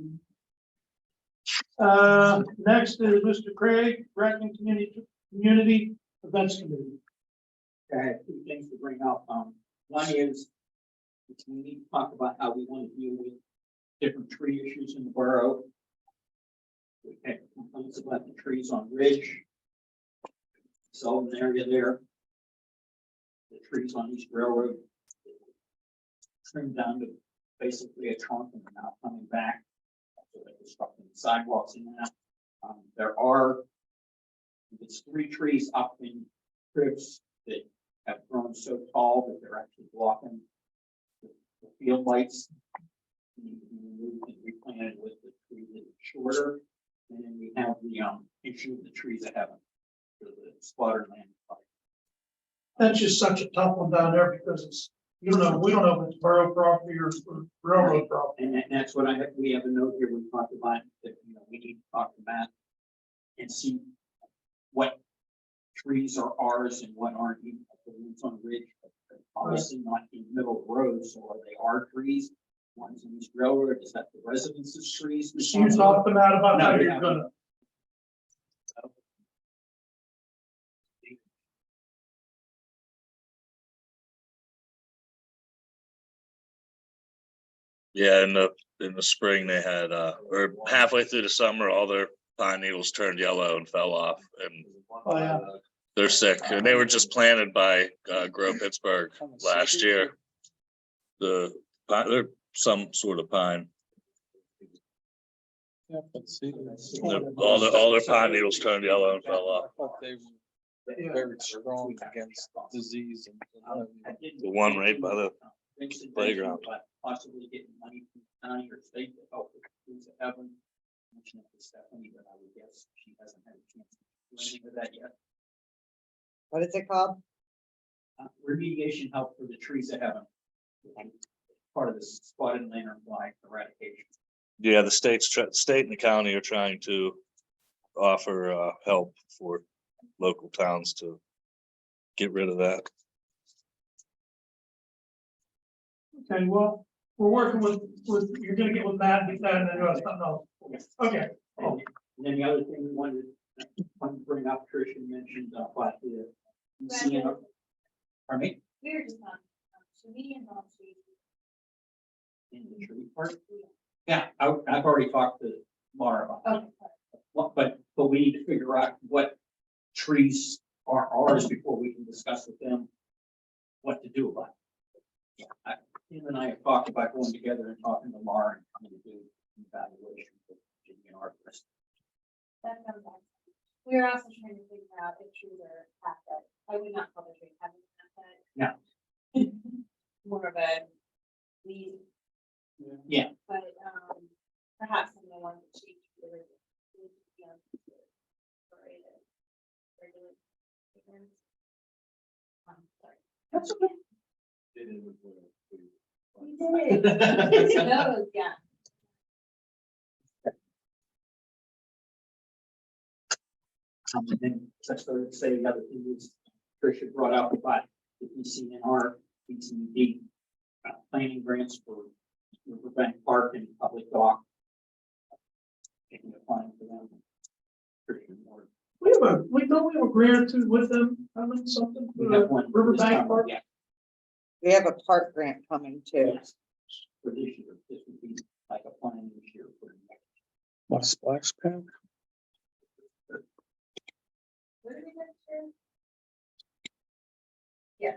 Next is Mr. Craig, Brecken Community Events Committee. I have two things to bring up. One is we need to talk about how we want to deal with different tree issues in the borough. We had complaints about the trees on Ridge. Sullivan area there. The trees on East Railroad. Trimmed down to basically a trunk and now coming back. So they're disrupting the sidewalks in that. There are. It's 3 trees up in Cribs that have grown so tall that they're actually blocking the field lights. Need to be removed and replanted with the tree that is shorter. And then we have the issue of the trees that haven't. The spotted land. That's just such a tough one down there because it's, we don't know if it's borough property or railroad property. And that's what we have a note here, we talked about, that, we need to talk to Matt. And see what trees are ours and what aren't, even the ones on Ridge, but obviously not in the middle of the road, so are they our trees? Ones in East Railroad, is that the residents' trees? So you talked to Matt about how No, you're no. gonna, Yeah, in the spring, they had, or halfway through the summer, all their pine needles turned yellow and fell off, and oh yeah, they're sick, and they were just planted by, Grow Pittsburgh last year. They're some sort of pine. All their pine needles turned yellow and fell off. very strong against disease. The one right by the playground. Possibly getting money from the county or state to help with the trees that haven't. Mentioned it to Stephanie, but I would guess she hasn't had a chance to do anything with that yet. What is it called? Remediation help for the trees that haven't. Part of the spotted lanternfly eradication. Yeah, the state and the county are trying to offer, help for local towns to get rid of that. okay, well, we're working with, you're gonna get with Matt, and then something else. Okay, And then the other thing we wanted to bring up, Tricia mentioned about the. Pardon me? We were just on, should we involve trees? In the tree part? Yeah, I've already talked to Laura about that. Okay. But we need to figure out what trees are ours before we can discuss with them what to do about it. Him and I have talked about going together and talking to Laura and trying to do an evaluation of the arborist. That comes back. We are also trying to figure out if trees are asset. I would not call the tree having an asset. No. More of a lead. Yeah. But perhaps some of the ones that she really. that's okay. We did. No, yeah. And then that's what I would say, the other thing was Tricia brought up about the DCNR, DCD planning grants for Riverbank Park and Public Dock. Taking applying for them. Tricia more. We don't have a grant to with them, having something We for have the one. Riverbank Park. Yeah. We have a park grant coming too. Yes. For this year, this would be like a plan this year. for the next My splash pad. What did we get to? Yeah.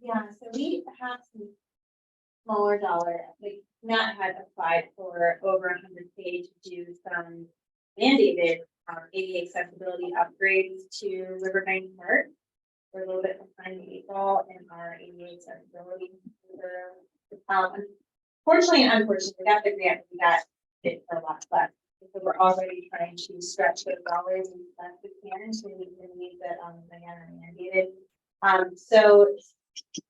Yeah, so we have some smaller dollar, like Matt had applied for over 100K to do some mandated ADA accessibility upgrades to Riverbank Park. We're a little bit behind the eight ball in our ADA accessibility. Fortunately and unfortunately, we got the grant, we got it for a lot less. So we're already trying to stretch those dollars as best we can to meet the needs that again are mandated. So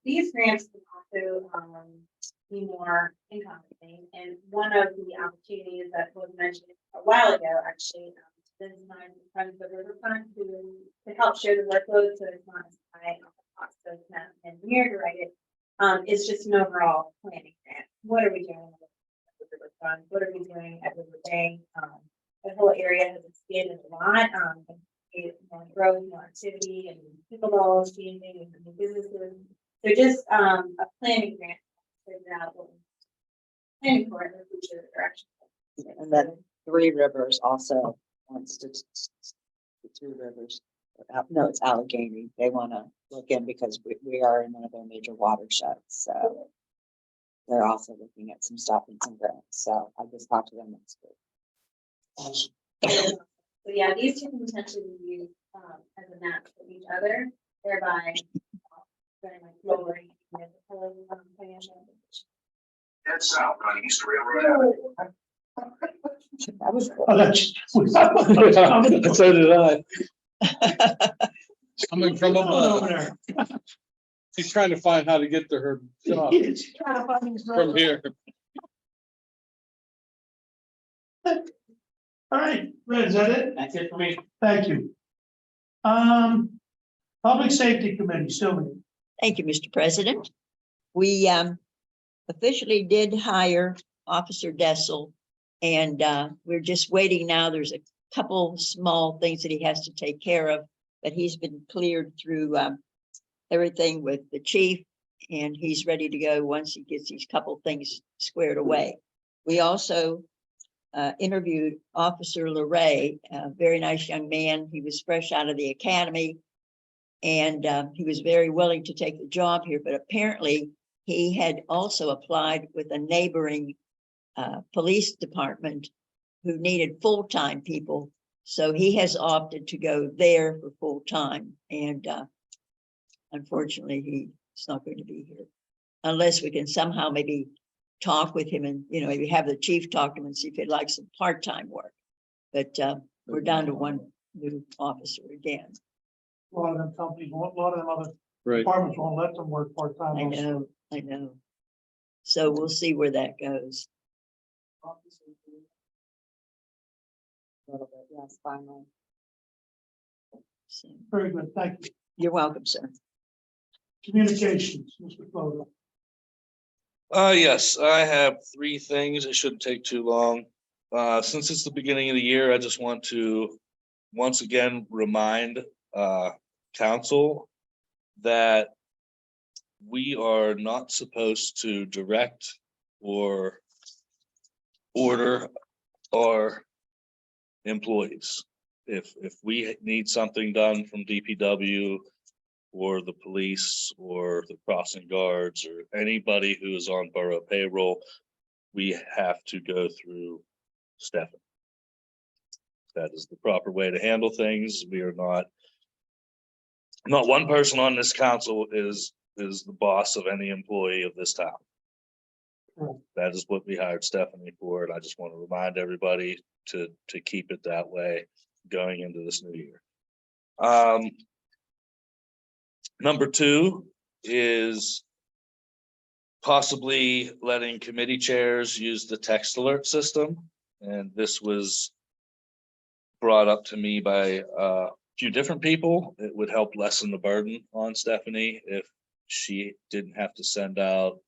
these grants can also be more encompassing, and one of the opportunities that was mentioned a while ago, actually, this is my friends of the riverfront to help share the workload so it's not as high on the cost of an engineer to write it. It's just an overall planning grant. What are we doing with the riverfront? What are we doing at Riverbank? The whole area has expanded a lot. More growth, more activity, and pickleball is changing and new businesses. So just a planning grant to figure out what we're planning for in the future direction. And then Three Rivers also wants to, Three Rivers, no, it's Allegheny. They want to look in because we are in one of their major watersheds, so they're also looking at some stuff and some grants. So I just talked to them next week. So yeah, these two can potentially be used as a match for each other, thereby very much lowering the whole financial implications. Head south on East Railroad Avenue. That was cool. Oh, that's. So did I. Coming from Over above. there. She's trying to find how to get to her job It's trying to find his from brother. here. All right, Red, is that it? That's it for me. Thank you. Public Safety Committee, Sylvia. Thank you, Mr. President. We officially did hire Officer Dessel, and we're just waiting now. There's a couple small things that he has to take care of, but he's been cleared through everything with the chief, and he's ready to go once he gets these couple things squared away. We also interviewed Officer LeRae, a very nice young man. He was fresh out of the academy, and he was very willing to take the job here, but apparently he had also applied with a neighboring police department who needed full-time people. So he has opted to go there for full-time, and unfortunately, he's not going to be here unless we can somehow maybe talk with him and, maybe have the chief talk to him and see if he'd like some part-time work. But we're down to one new officer again. A lot of them companies, a lot of them other Right. departments won't let them work part-time. I know. So we'll see where that goes. A little bit, yes, finally. So, Very good, thank you. you're welcome, sir. Communications, Mr. Fodor. Yes, I have three things. It shouldn't take too long. Since it's the beginning of the year, I just want to once again remind council that we are not supposed to direct or order our employees. If we need something done from DPW or the police or the crossing guards or anybody who is on borough payroll, we have to go through Stephanie. That is the proper way to handle things. We are not one person on this council is the boss of any employee of this town. That is what we hired Stephanie for, and I just want to remind everybody to keep it that way going into this new year. Number two is possibly letting committee chairs use the text alert system. And this was brought up to me by a few different people. It would help lessen the burden on Stephanie if she didn't have to send out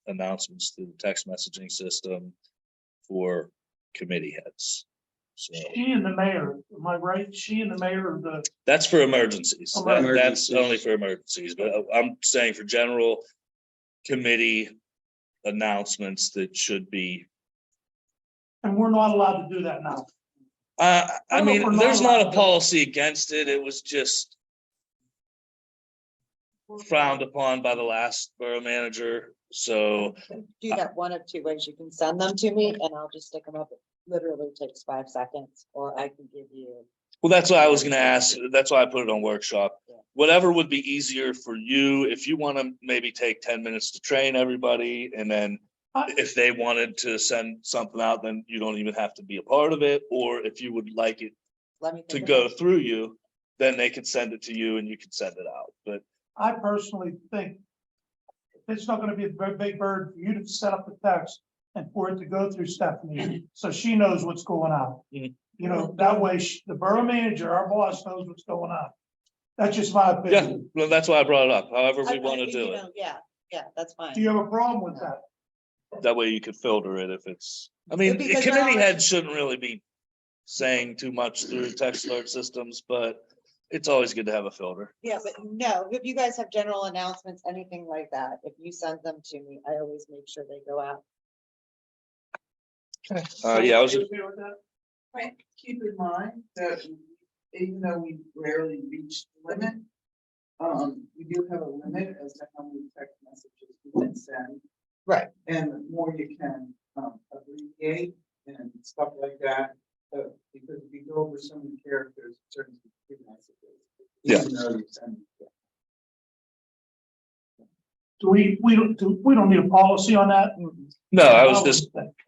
announcements through the text messaging system for committee heads. So She and the mayor, am I right? She and the mayor of the, that's for emergencies. That's Emergencies. only for emergencies, but I'm saying for general committee announcements that should be. And we're not allowed to do that now. I Well, mean, we're not there's not allowed a to. policy against it. It was just frowned upon by the last borough manager. So Do that one of two ways. You can send them to me and I'll just stick them up. It literally takes 5 seconds, or I can give you. well, that's what I was gonna ask. That's why I put it on workshop. Whatever would be easier for you, if you want to maybe take 10 minutes to train everybody, and then if they wanted to send something out, then you don't even have to be a part of it. Or if you would like it Let me to think go about it. through you, then they can send it to you and you can send it out. But I personally think it's not gonna be a very big burden for you to set up the text and for it to go through Stephanie, so she knows what's going on. Mhm. You know, that way, the borough manager, our boss, knows what's going on. That's just my yeah, opinion. well, that's why I brought it up. However I we want to think, do you it. know, yeah, that's fine. Do you have a problem with that? That way you could filter it if it's, I mean, the Because committee now- heads shouldn't really be saying too much through text alert systems, but it's always good to have a filter. Yeah, but no, if you guys have general announcements, anything like that, if you send them to me, I always make sure they go out. Yeah, I was You just, okay with that? Right, keep in mind that even though we rarely reach the limit, we do have a limit as to how many text messages we can send. Right. And the more you can, abbreviate and stuff like that, because if you go over so many characters, it turns into messages. Yeah. Even though you send. We don't need a policy on that? no,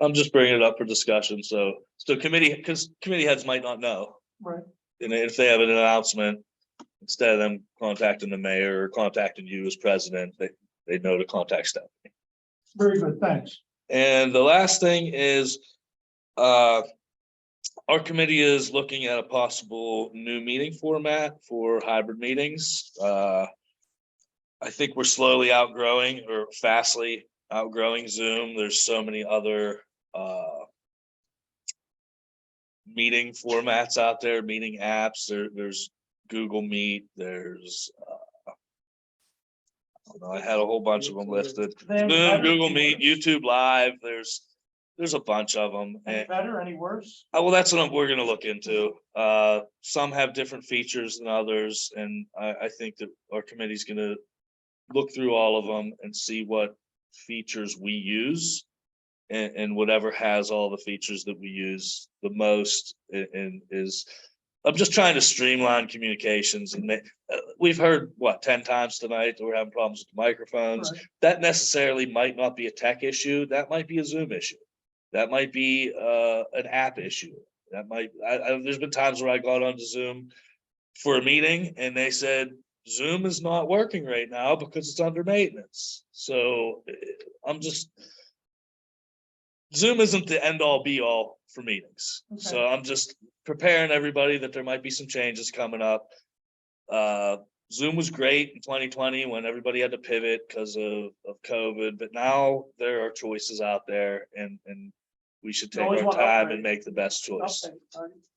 I'm just bringing it up for discussion. So committee, because committee heads might not know. Right. And if they have an announcement, instead of them contacting the mayor or contacting you as president, they know to contact Stephanie. Very good, thanks. And the last thing is, our committee is looking at a possible new meeting format for hybrid meetings. I think we're slowly outgrowing or fastly outgrowing Zoom. There's so many other meeting formats out there, meeting apps. There's Google Meet, there's I don't know, I had a whole bunch of them listed. Then Zoom, better- Google Meet, YouTube Live, there's a bunch of them. Any better, any worse? Well, that's what we're gonna look into. Some have different features than others, and I think that our committee's gonna look through all of them and see what features we use. And whatever has all the features that we use the most and is, I'm just trying to streamline communications and we've heard, 10 times tonight that we're having problems with the microphones. Right. That necessarily might not be a tech issue. That might be a Zoom issue. That might be an app issue. That might, there's been times where I got onto Zoom for a meeting and they said, Zoom is not working right now because it's under maintenance. So Zoom isn't the end all be all for meetings. Okay. So I'm just preparing everybody that there might be some changes coming up. Zoom was great in 2020 when everybody had to pivot because of COVID, but now there are choices out there and we should You take always our want to time upgrade. and make the best choice. Okay,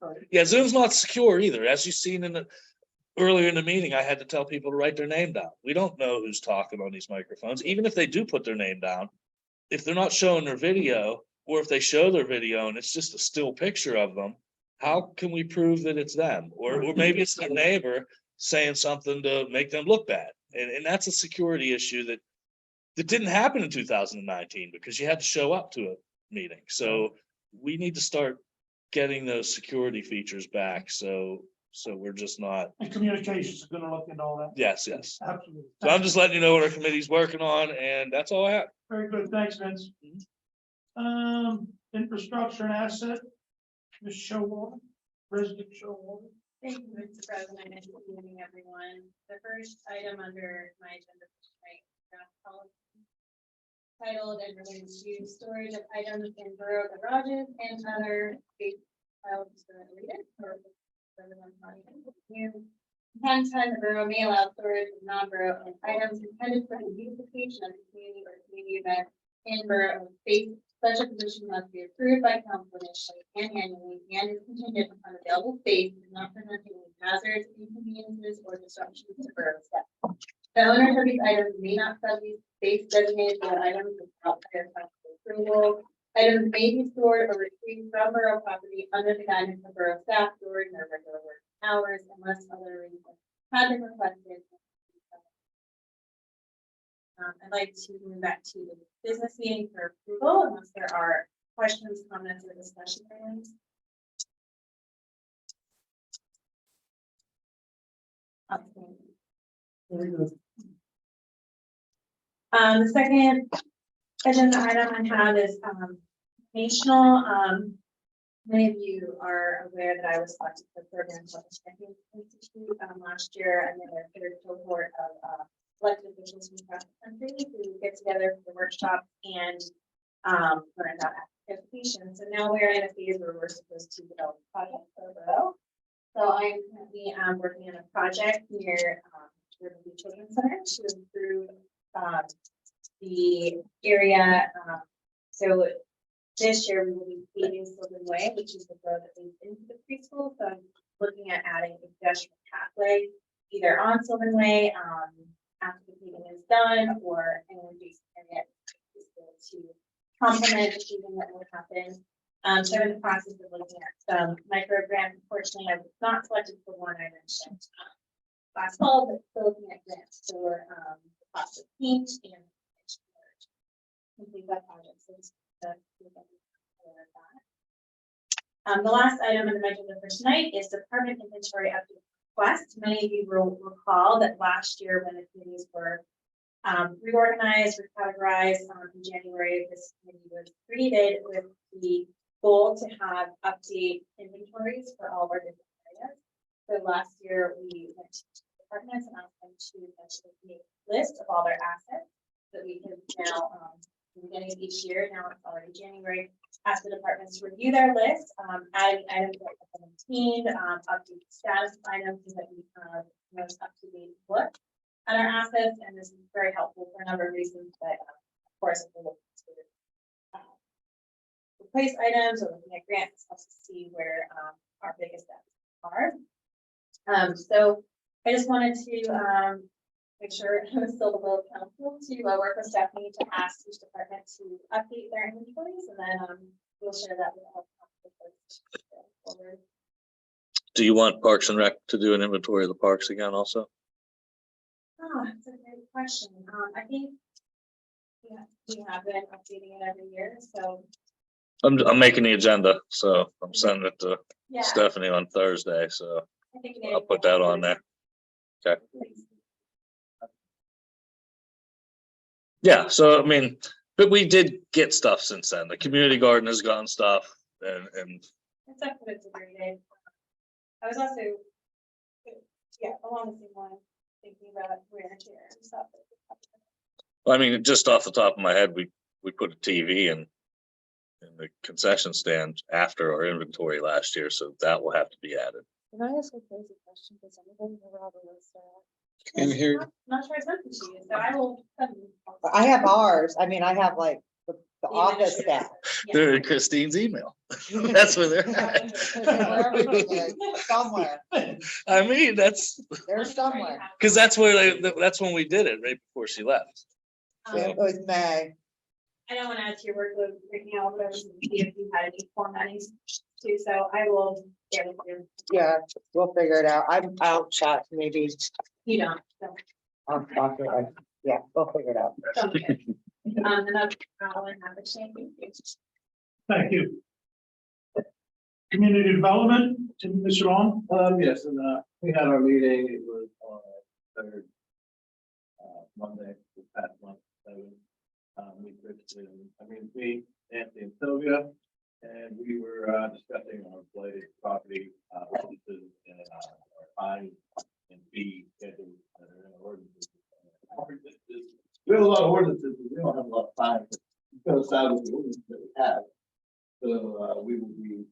all right. Yeah, Zoom's not secure either. As you've seen earlier in the meeting, I had to tell people to write their name down. We don't know who's talking on these microphones. Even if they do put their name down, if they're not showing their video, or if they show their video and it's just a still picture of them, how can we prove that it's them? Or maybe it's their neighbor saying something to make them look bad. And that's a security issue that didn't happen in 2019 because you had to show up to a meeting. So we need to start getting those security features back. So we're just not, And communications is gonna look into all that. yes. Absolutely. So I'm just letting you know what our committee's working on, and that's all I have. Very good, thanks, Vince. Infrastructure and asset, Ms. Showalter, President Showalter. Thank you, Mr. President, and good evening, everyone. The first item under my agenda for tonight, draft policy titled and related to storage of items in borough garages and other space files related or everyone's not even new. From time to time, the borough may allow storage of non-borough items intended for the beautification of the community or community event in borough space. Such a position must be approved by council initially and annually and is contingent upon available space and not presenting any hazards, inconveniences, or disruptions to borough staff. The owners of these items may not sell these space designated for items without prior council approval. Items may be stored or retrieved from borough property under the guidance of borough staff during their regular work hours unless other arrangements have been requested. I'd like to move back to the business meeting for approval unless there are questions, comments, or discussion items. The second agenda item I have is informational. Many of you are aware that I was selected for Program Public Banking Institute last year, and then a third cohort of elected officials from across the country who get together for the workshop and learn about education. So now we're in a phase where we're supposed to develop a project for the borough. So I am currently working on a project near Riverview Children's Center to improve the area. So this year we will be paving Sylvan Way, which is the road that leads into the preschool. So I'm looking at adding a pedestrian pathway either on Sylvan Way after the paving is done, or in an adjacent area to complement the paving that will happen. So in the process of looking at some micro grants. Unfortunately, I was not selected for one I mentioned last fall, but still looking at grants for the cost of paint and complete that project. So the last item on the agenda for tonight is department inventory update request. Many of you will recall that last year when the committees were reorganized, recategorized in January, this committee was created with the goal to have update inventories for all of our different areas. So last year we went to departments and asked them to essentially make a list of all their assets that we can now the beginning of each year, now it's already January, ask the departments to review their list, adding items that have been obtained, update the status of items so that we have the most up-to-date look at our assets, and this is very helpful for a number of reasons, but of course, if we're looking to replace items or looking at grants, helps us see where our biggest assets are. So I just wanted to make sure it was still the will of council to work with Stephanie to ask each department to update their inventories, and then we'll share that with all council. Do you want Parks and Rec to do an inventory of the parks again also? Oh, that's a great question. I think we have been updating it every year, so I'm making the agenda, so I'm sending it to yeah. Stephanie on Thursday, so I think I'll put that on there. Okay. Yeah, so I mean, but we did get stuff since then. The community garden has gotten stuff and It's definitely a great day. I was also, along the same line, thinking about wear and tear and stuff. I mean, just off the top of my head, we put a TV in the concession stand after our inventory last year, so that will have to be added. Can I ask a crazy question? Does anybody know where all the lists are? In here, Not sure I sent it to you, so I will. I have ours. I mean, I have like the office staff. They're in Christine's email. That's where they're at. Somewhere. I mean, that's They're somewhere. because that's where that's when we did it, right before she left. It was May. I don't want to add to your workload right now, but I was gonna see if you had any formatting too, so I will get with you. Yeah, we'll figure it out. I'll chat maybe. You don't, so. I'll talk to her. Yeah, we'll figure it out. Okay. And that's all I have to say. Thank you. Community development, to Mr. Long. Yes, and we had our meeting, it was on third Monday, this past month, me, Anthony and Sylvia, and we were discussing our blighted property ordinances and our fine and fee schedules that are in our ordinances. We have a lot of ordinances, but we don't have a lot of fines. We go aside with the ordinances that we have. So we will be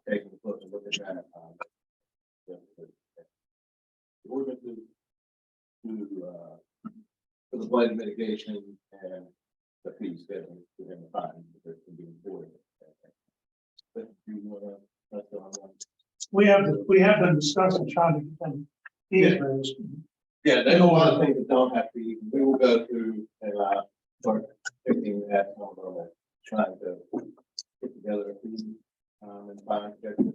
taking a closer look at that. The ordinances for the blight mitigation and the fee schedule within the fine that can be important. But you wanna, that's the one. We have been discussing trying to get them. These raised. Yeah, there's a lot of things that don't have to be, we will go through and, start fixing that, trying to put together a team, and find, and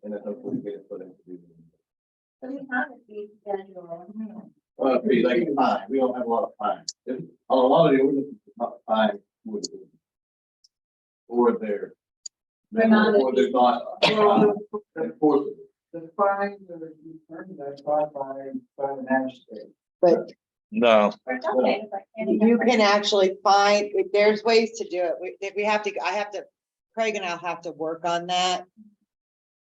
then hopefully get it put into the. So we have a fee schedule. Well, pretty like fine, we don't have a lot of fine. A lot of the ordinances is not fine wood. Or they're. They're not- Or they're not. Well, Enforceable. The fines are determined by the magistrate. But No, Or something, it's like any you different. can actually find, there's ways to do it. We have to, Craig and I'll have to work on that.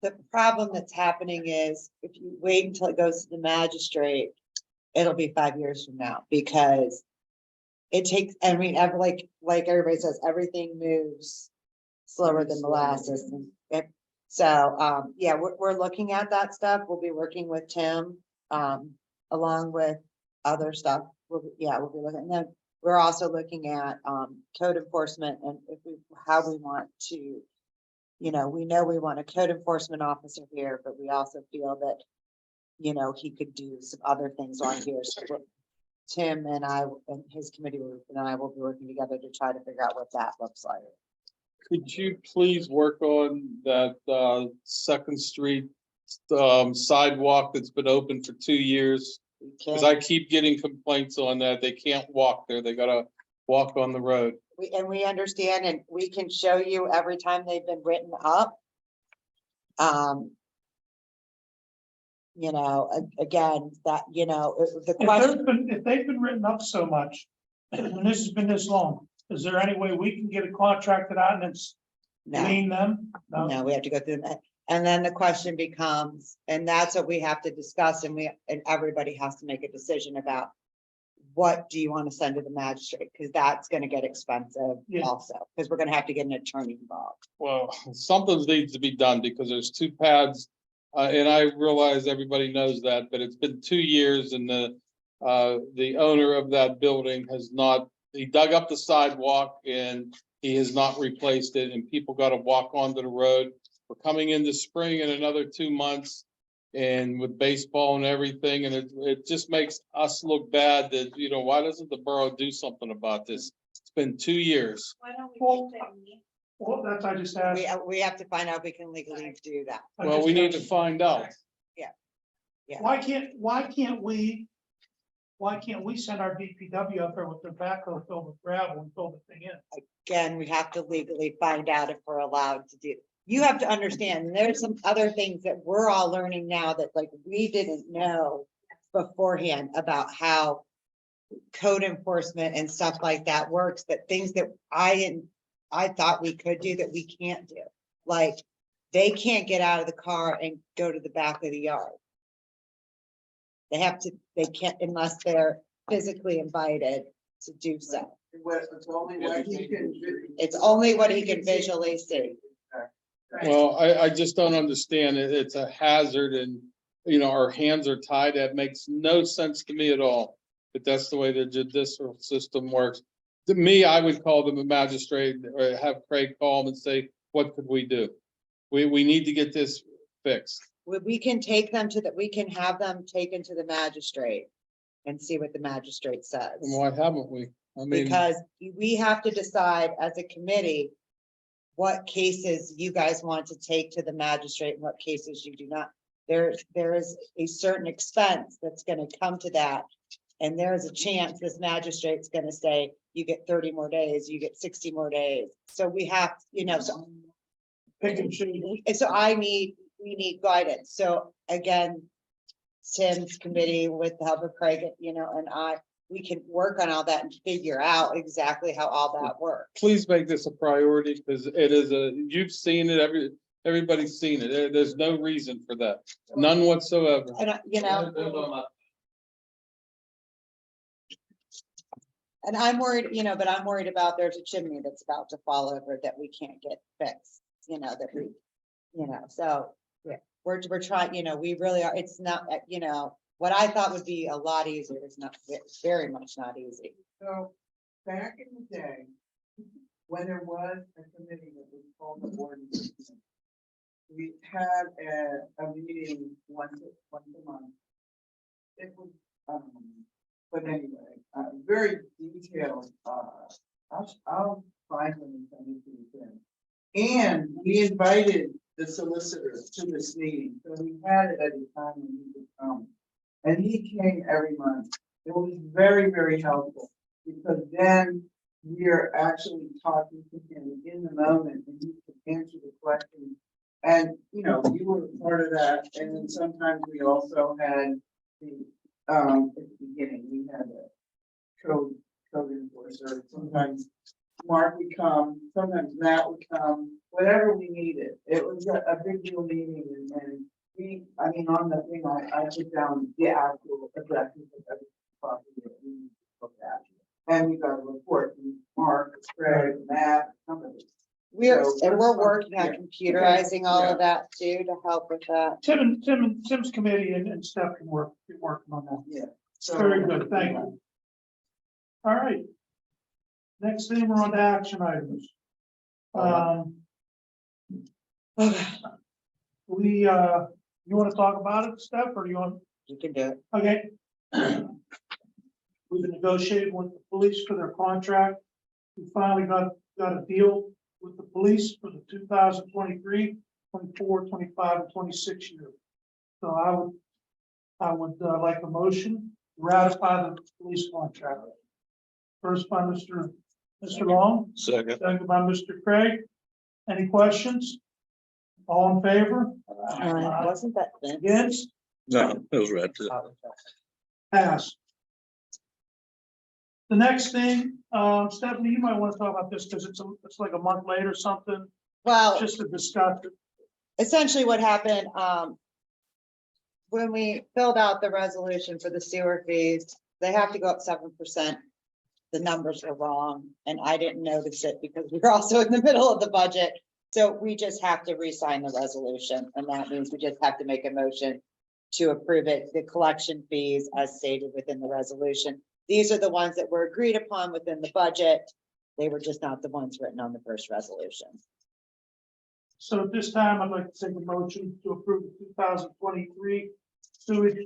The problem that's happening is if you wait until it goes to the magistrate, it'll be 5 years from now because it takes, I mean, like everybody says, everything moves slower than molasses. So, yeah, we're looking at that stuff. We'll be working with Tim, along with other stuff. We'll be looking, and then we're also looking at, code enforcement and how we want to, we know we want a code enforcement officer here, but we also feel that, he could do some other things on here. So Tim and I and his committee and I will be working together to try to figure out what that looks like. Could you please work on that, Second Street, sidewalk that's been open for 2 years? Cause I keep getting complaints on that. They can't walk there. They gotta walk on the road. We understand and we can show you every time they've been written up. Again, that, the question, If they've been written up so much, and this has been this long, is there any way we can get it contracted out and it's no, clean them? no, we have to go through that. And then the question becomes, and that's what we have to discuss and everybody has to make a decision about. What do you want to send to the magistrate? Because that's gonna get expensive Yeah. also, because we're gonna have to get an attorney involved. Well, something needs to be done because there's 2 pads. And I realize everybody knows that, but it's been 2 years and the owner of that building has not, he dug up the sidewalk and he has not replaced it and people gotta walk onto the road. We're coming into spring in another 2 months and with baseball and everything, and it just makes us look bad that, why doesn't the borough do something about this? It's been 2 years. Why don't we keep it? Well, that's, I just asked. We have to find out if we can legally do that. Well, we need to find out. Yeah. Why can't we send our DPW up there with their backhoe filled with gravel and fill the thing in? Again, we have to legally find out if we're allowed to do. You have to understand, there's some other things that we're all learning now that like we didn't know beforehand about how code enforcement and stuff like that works, that things that I thought we could do that we can't do. Like, they can't get out of the car and go to the back of the yard. They can't unless they're physically invited to do so. It's only what he can. It's only what he can visually see. Well, I just don't understand it. It's a hazard and, our hands are tied. That makes no sense to me at all. But that's the way the judicial system works. To me, I would call them a magistrate or have Craig call them and say, what could we do? We need to get this fixed. We can take them we can have them taken to the magistrate and see what the magistrate says. And why haven't we? I mean, Because we have to decide as a committee what cases you guys want to take to the magistrate and what cases you do not. There is a certain expense that's gonna come to that. And there's a chance this magistrate's gonna say, you get 30 more days, you get 60 more days. So we have, so. Pick and choose. And so we need guidance. So again, Tim's committee with the help of Craig, and we can work on all that and figure out exactly how all that works. please make this a priority because it is you've seen it, everybody's seen it. There's no reason for that. None whatsoever. And, and I'm worried, but I'm worried about there's a chimney that's about to fall over that we can't get fixed, that we, so, yeah, we're trying, we really are, it's not, what I thought would be a lot easier is not, it's very much not easy. So, back in the day, when there was a committee that was called the board, we had a meeting once a month. It was But anyway, very detailed, I'll find them and send it to you then. And we invited the solicitor to this meeting, so we had it at a time when he could come. And he came every month. It was very, very helpful, because then we are actually talking to him in the moment and he can answer the questions. And, you know, you were part of that, and then sometimes we also had the, at the beginning, we had a code enforcer, sometimes Mark would come, sometimes Matt would come, whatever we needed. It was a big deal meeting, and we, I mean, on the thing, I put down the actual addresses of every property that we need to look at. And we got a report from Mark, Craig, Matt, somebody. We're, So and we're let's- working on yeah. computerizing all Yeah. of that too, to help with that. Tim's committee and Steph can be working on that. Yeah. So- Very good, thank you. All right. Next thing, we're on to action items. You want to talk about it, Steph, or do you want? You can do it. Okay. We've been negotiating with the police for their contract. We finally got a deal with the police for the 2023, 24, 25, and 26 year. So I would like a motion to ratify the police contract. First by Mr. Long, Second. second by Mr. Craig. Any questions? All in favor? Wasn't that Vince? Against? No, it was red too. Pass. The next thing, Stephanie, you might want to talk about this because it's like a month later or something, Well, just to discuss it. essentially what happened, when we filled out the resolution for the sewer fees, they have to go up 7%. The numbers are wrong, and I didn't notice it because we were also in the middle of the budget. So we just have to re-sign the resolution, and that means we just have to make a motion to approve it, the collection fees as stated within the resolution. These are the ones that were agreed upon within the budget. They were just not the ones written on the first resolution. So at this time, I'd like to take a motion to approve the 2023 sewage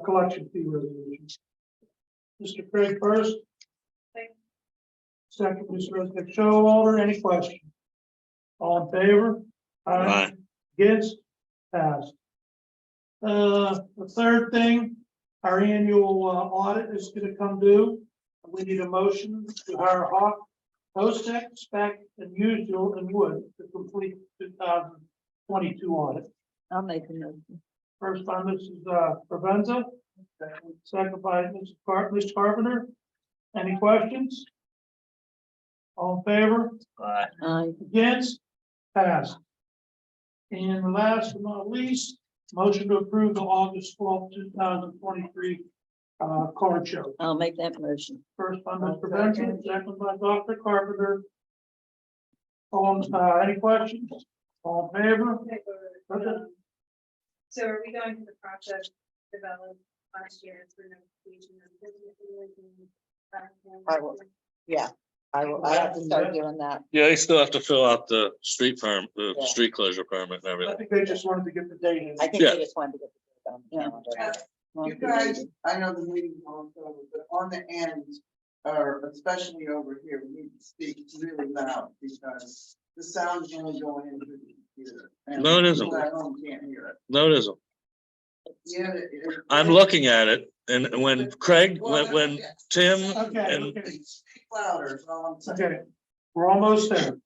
collection fee resolution. Mr. Craig first. Second, Mr. Resnick Showalter, any questions? All in favor? Aye. Against? Passed. The third thing, our annual audit is gonna come due. We need a motion to hire Hawk, Hostech, Spec, and Usual and Wood to complete 2022 audit. I'll make a motion. First by Mrs. Provenza, second by Mr. Carpenter. Any questions? All in favor? Aye. Against? Passed. And last but not least, motion to approve the August 12th, 2023 card show. I'll make that motion. First by Mr. Benson, second by Dr. Carpenter. Any questions? All in favor? So are we going to the process developed last year for notification of business? I will. Yeah, I have to start doing that. Yeah, you still have to fill out the street Yeah. street closure permit and I everything. think they just wanted to get the date in. I think Yeah. they just wanted to get the on the calendar. You guys, I know the meeting's almost over, but on the end, or especially over here, we need to speak really loud because the sound is only going into the computer. and No, it isn't. people at home can't hear it. No, it isn't. Yeah. I'm looking at it and when Craig, when Tim Okay, and okay, Speak louder, is all I'm saying. okay. We're almost there.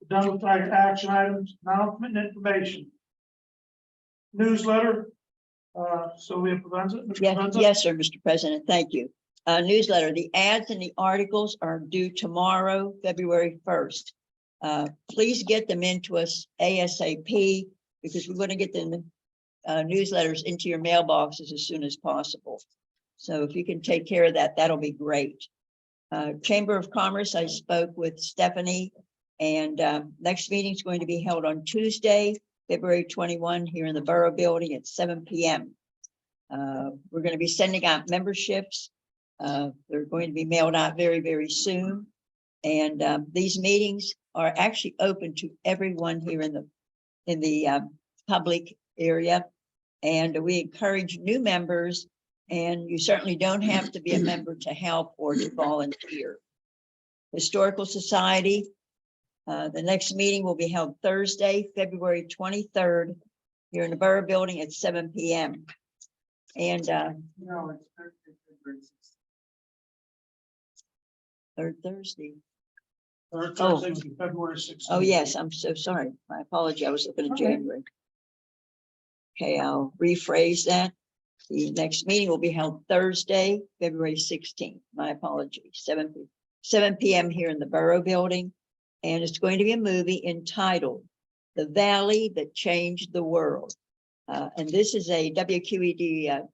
Done with our action items, announcement and information. Newsletter, Sylvia Provenza. Mr. Yes, Provenza? yes, sir, Mr. President, thank you. Newsletter, the ads and the articles are due tomorrow, February 1st. Please get them into us ASAP because we're going to get the newsletters into your mailboxes as soon as possible. So if you can take care of that, that'll be great. Chamber of Commerce, I spoke with Stephanie, and next meeting is going to be held on Tuesday, February 21, here in the Borough Building at 7 p.m. We're going to be sending out memberships. They're going to be mailed out very, very soon. And these meetings are actually open to everyone here in the public area. And we encourage new members, and you certainly don't have to be a member to help or to volunteer. Historical Society, the next meeting will be held Thursday, February 23rd, here in the Borough Building at 7 p.m. And No, it's Thursday, February 16th. third Thursday. Or Oh. Thursday would be February 16th. Oh, yes, I'm so sorry. My apology. I was looking at January. Okay, I'll rephrase that. The next meeting will be held Thursday, February 16th. My apologies, 7 p.m. here in the Borough Building. And it's going to be a movie entitled The Valley That Changed the World. And this is a WQED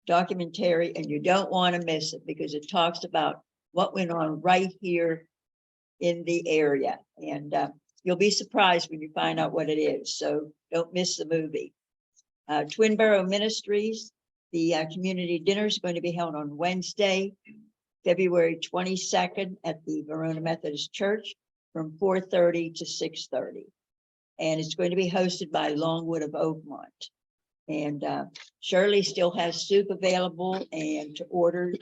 documentary, and you don't want to miss it because it talks about what went on right here in the area. And you'll be surprised when you find out what it is. So don't miss the movie. Twin Borough Ministries, the community dinner is going to be held on Wednesday, February 22nd at the Verona Methodist Church from 4:30 to 6:30. And it's going to be hosted by Longwood of Oakmont. And Shirley still has soup available, and to order,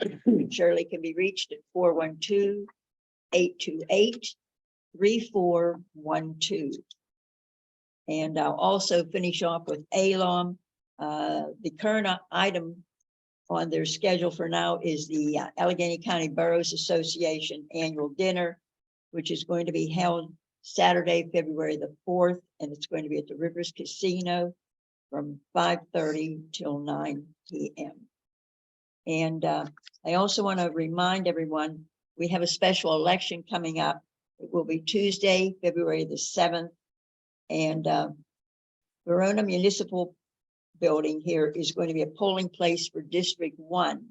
Shirley can be reached at 412-828-3412. And I'll also finish off with ALOM. The current item on their schedule for now is the Allegheny County Boroughs Association Annual Dinner, which is going to be held Saturday, February the 4th, and it's going to be at the Rivers Casino from 5:30 till 9 p.m. And I also want to remind everyone, we have a special election coming up. It will be Tuesday, February the 7th. And Verona Municipal Building here is going to be a polling place for District 1.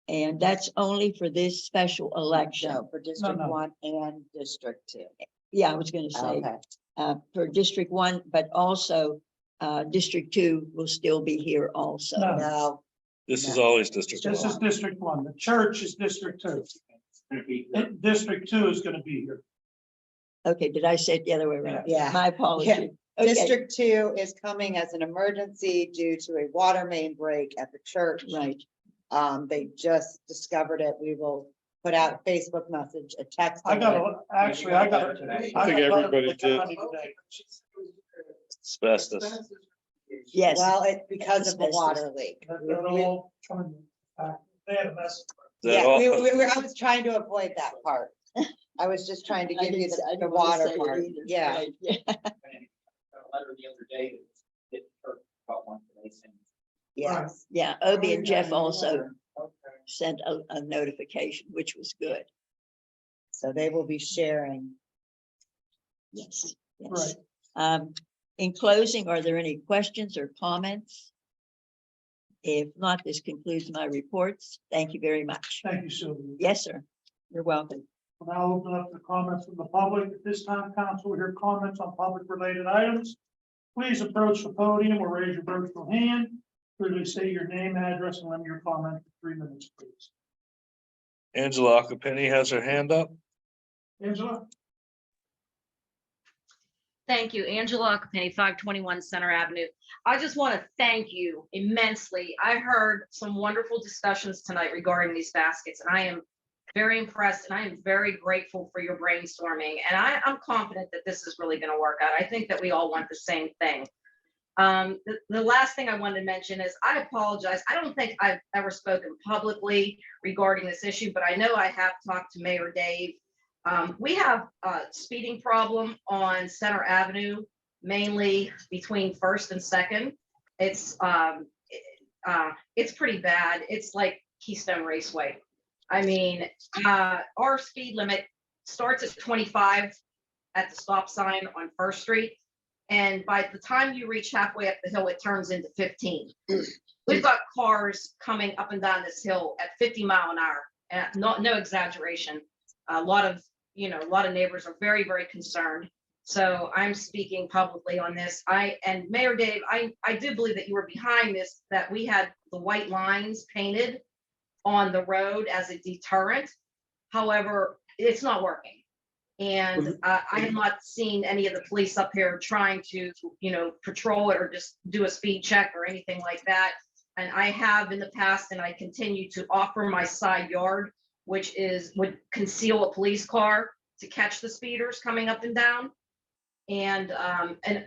And that's only for this special election. No, for District No. 1 and District 2. Yeah, I was going to say Okay. for District 1, but also District 2 will still be here also. No. No, This is always District This is One. District 1. The church is District 2. And District 2 is going to be here. Okay, did I say it the other way around? Yeah. My apology. Okay, District 2 is coming as an emergency due to a water main break at the church. right. They just discovered it. We will put out a Facebook message, a text. I got alert. a, actually, I got a. I think everybody did. Today. Asbestos. Yes, Well, it's because of the Asbestos. water leak. They're all coming back. They had a mess. Is that Yeah, all? I was trying to avoid that part. I was just trying to I give you didn't- I the didn't wanna water say it part. either. Yeah. Right, yeah. A letter the other day that it hurt about one today saying. Yes. Yeah, Obie and Jeff also sent a notification, which was good. So they will be sharing. Yes, Right. yes. In closing, are there any questions or comments? If not, this concludes my reports. Thank you very much. Thank you, Sylvia. Yes, sir. You're welcome. We'll now open up the comments from the public. At this time, council will hear comments on public related items. Please approach the podium or raise your virtual hand. Clearly state your name, address, and limit your comment to 3 minutes, please. Angela Acapini has her hand up. Angela? Thank you, Angela Acapini, 521 Center Avenue. I just want to thank you immensely. I heard some wonderful discussions tonight regarding these baskets, and I am very impressed and I am very grateful for your brainstorming. And I'm confident that this is really going to work out. I think that we all want the same thing. The last thing I wanted to mention is I apologize. I don't think I've ever spoken publicly regarding this issue, but I know I have talked to Mayor Dave. We have a speeding problem on Center Avenue, mainly between First and Second. It's pretty bad. It's like Keystone Raceway. I mean, our speed limit starts at 25 at the stop sign on First Street. And by the time you reach halfway up the hill, it turns into 15. We've got cars coming up and down this hill at 50 mile an hour, and no exaggeration. A lot of neighbors are very, very concerned. So I'm speaking publicly on this. And Mayor Dave, I do believe that you were behind this, that we had the white lines painted on the road as a deterrent. However, it's not working. And I have not seen any of the police up here trying to, patrol it or just do a speed check or anything like that. And I have in the past, and I continue to offer my side yard, which would conceal a police car to catch the speeders coming up and down. And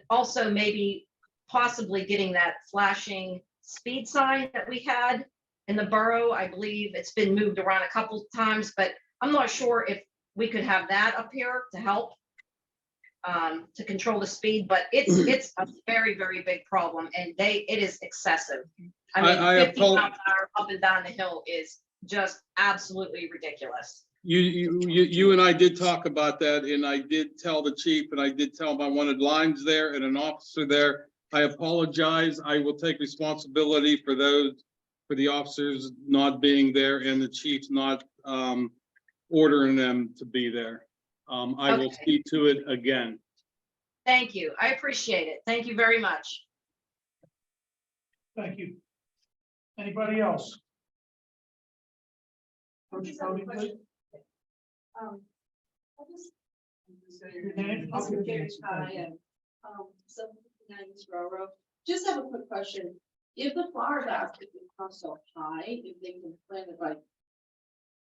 also maybe possibly getting that flashing speed sign that we had in the borough. I believe it's been moved around a couple of times, but I'm not sure if we could have that up here to help to control the speed, but it's a very, very big problem, and it is excessive. I mean, 50 miles an hour up and down the hill is just absolutely ridiculous. You and I did talk about that, and I did tell the chief, and I did tell him I wanted lines there and an officer there. I apologize. I will take responsibility for the officers not being there and the chief not ordering them to be there. I will speak to it again. Thank you. I appreciate it. Thank you very much. Thank you. Anybody else? Coach Cody, please. Your name? Just have a quick question. If the flower basket becomes so high, if they can plan it like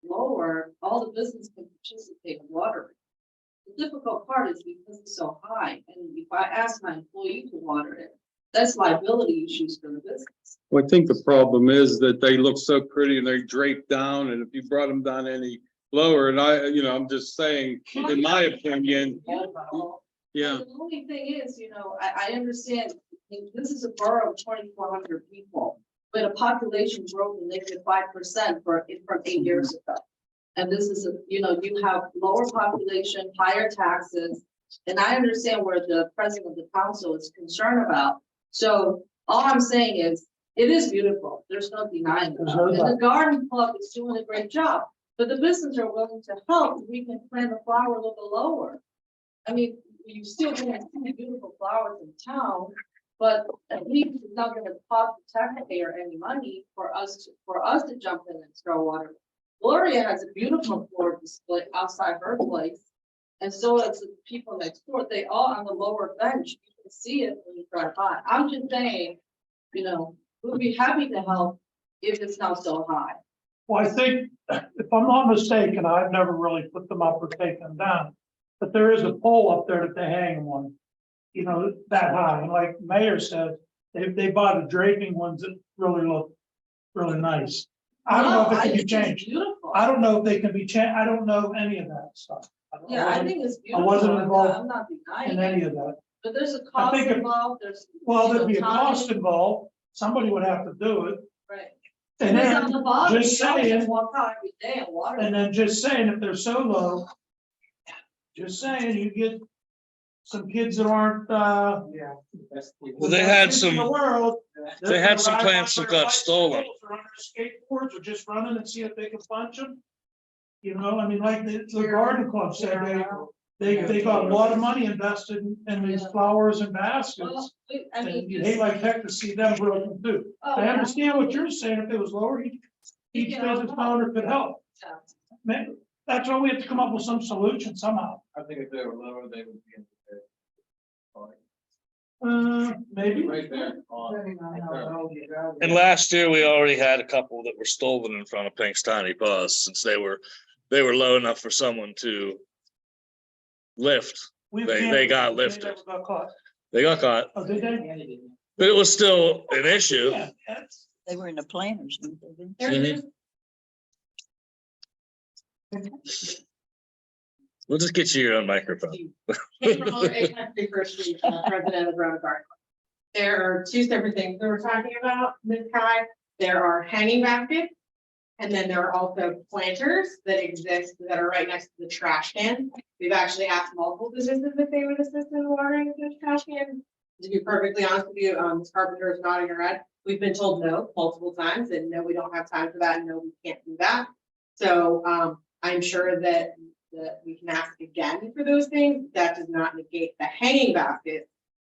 lower, all the business can participate in watering. The difficult part is because it's so high, and if I ask my employee to water it, that's liability issues for the business. Well, I think the problem is that they look so pretty and they drape down, and if you brought them down any lower, and I'm just saying, in my opinion, yeah. The only thing is, I understand this is a borough of 2,400 people, but a population growth of -5% from 8 years ago. And this is, you have lower population, higher taxes, and I understand where the president of the council is concerned about. So all I'm saying is, it is beautiful. There's no denying it. And the garden club is doing a great job, but the businesses are willing to help. We can plant the flower a little lower. I mean, you still gonna see beautiful flowers in town, but at least it's not gonna cost the taxpayer any money for us to jump in and throw water. Gloria has a beautiful flower display outside her place. And so it's the people next door, they all on the lower bench, you can see it when you drive by. I'm just saying, we'll be happy to help if it's not so high. Well, I think, if I'm not mistaken, I've never really put them up or taken them down. But there is a pole up there that they hang them on, that high. And like Mayor said, they bought the draping ones that really look really nice. I don't know if it can be changed. Beautiful. I don't know if they can be changed. I don't know any of that stuff. Yeah, I think it's beautiful. wasn't involved I'm not denying in it, any of that. but there's a cost think it- involved, there's. There'd be a time. cost involved. Somebody would have to do it. Right. And It's on the then, bottom, just you don't saying, just walk out every day and water. and then just saying, if they're so low, just saying, you get some kids that aren't, Well, they had in the some, world. they had some They're plants that got stolen. Or on their skateboards or just running and see if they can punch them. Like the garden club said, they got a lot of money invested in these flowers and baskets. Well, I And mean. you'd hate like heck to see them broken too. Oh, I yeah. understand what you're saying, if it was lower, each business owner could help. Yeah. Man, that's why we have to come up with some solution somehow. I think if they were lower, they would be in the. Maybe. Right there. on- And last year, we already had a couple that were stolen in front of Pink's Tiny Paws, since they were low enough for someone to lift. They got lifted. never got caught. They got caught, Oh, did they? but it was still an issue. Yeah, that's- They were in the planners. weren't they? Mhm. We'll just get you your own microphone. President of Rhode Garden. There are two separate things that we're talking about, Ms. Kai. There are hanging baskets. And then there are also planters that exist that are right next to the trash can. We've actually asked multiple businesses if they would assist in watering the trash can. To be perfectly honest with you, Ms. Carpenter is nodding her head. We've been told no multiple times, and no, we don't have time for that, and no, we can't do that. So I'm sure that we can ask again for those things. That does not negate the hanging basket,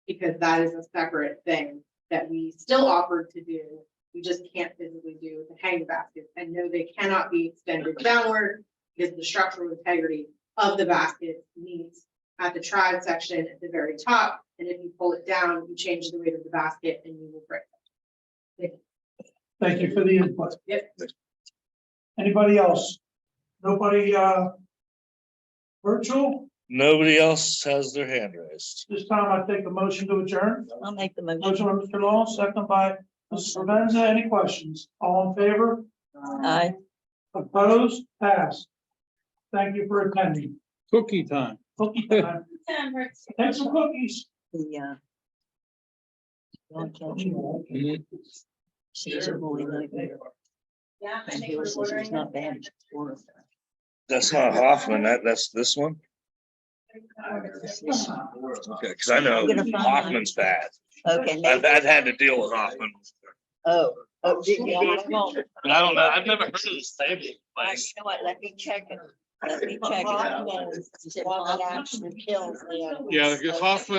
because that is a separate thing that we still offered to do. We just can't physically do the hanging baskets, and no, they cannot be extended downward because the structural integrity of the basket meets at the trad section at the very top. And if you pull it down, you change the weight of the basket and you will break it. Thank you for the input. Yep. Anybody else? Nobody, virtual? Nobody else has their hand raised. This time I take a motion to adjourn. I'll make the motion. Motion by Mr. Long, second by Mrs. Revenza. Any questions? All in favor? Aye. Opposed? Passed. Thank you for attending. Cookie time. Cookie time. Take some cookies. The, Don Kelly, she's a bully nightmare. Yeah, I And think he we're says ordering. he's not bad. It's horrible. That's not Hoffman, that's this one? Okay, cause I know I'm gonna find out. Hoffman's bad. Okay, I've maybe, had to deal with Hoffman. did you? Well, But I don't know, I've never heard of this table you place. know what, let me check it. Let me check it. One that actually kills the. Yeah, Hoffman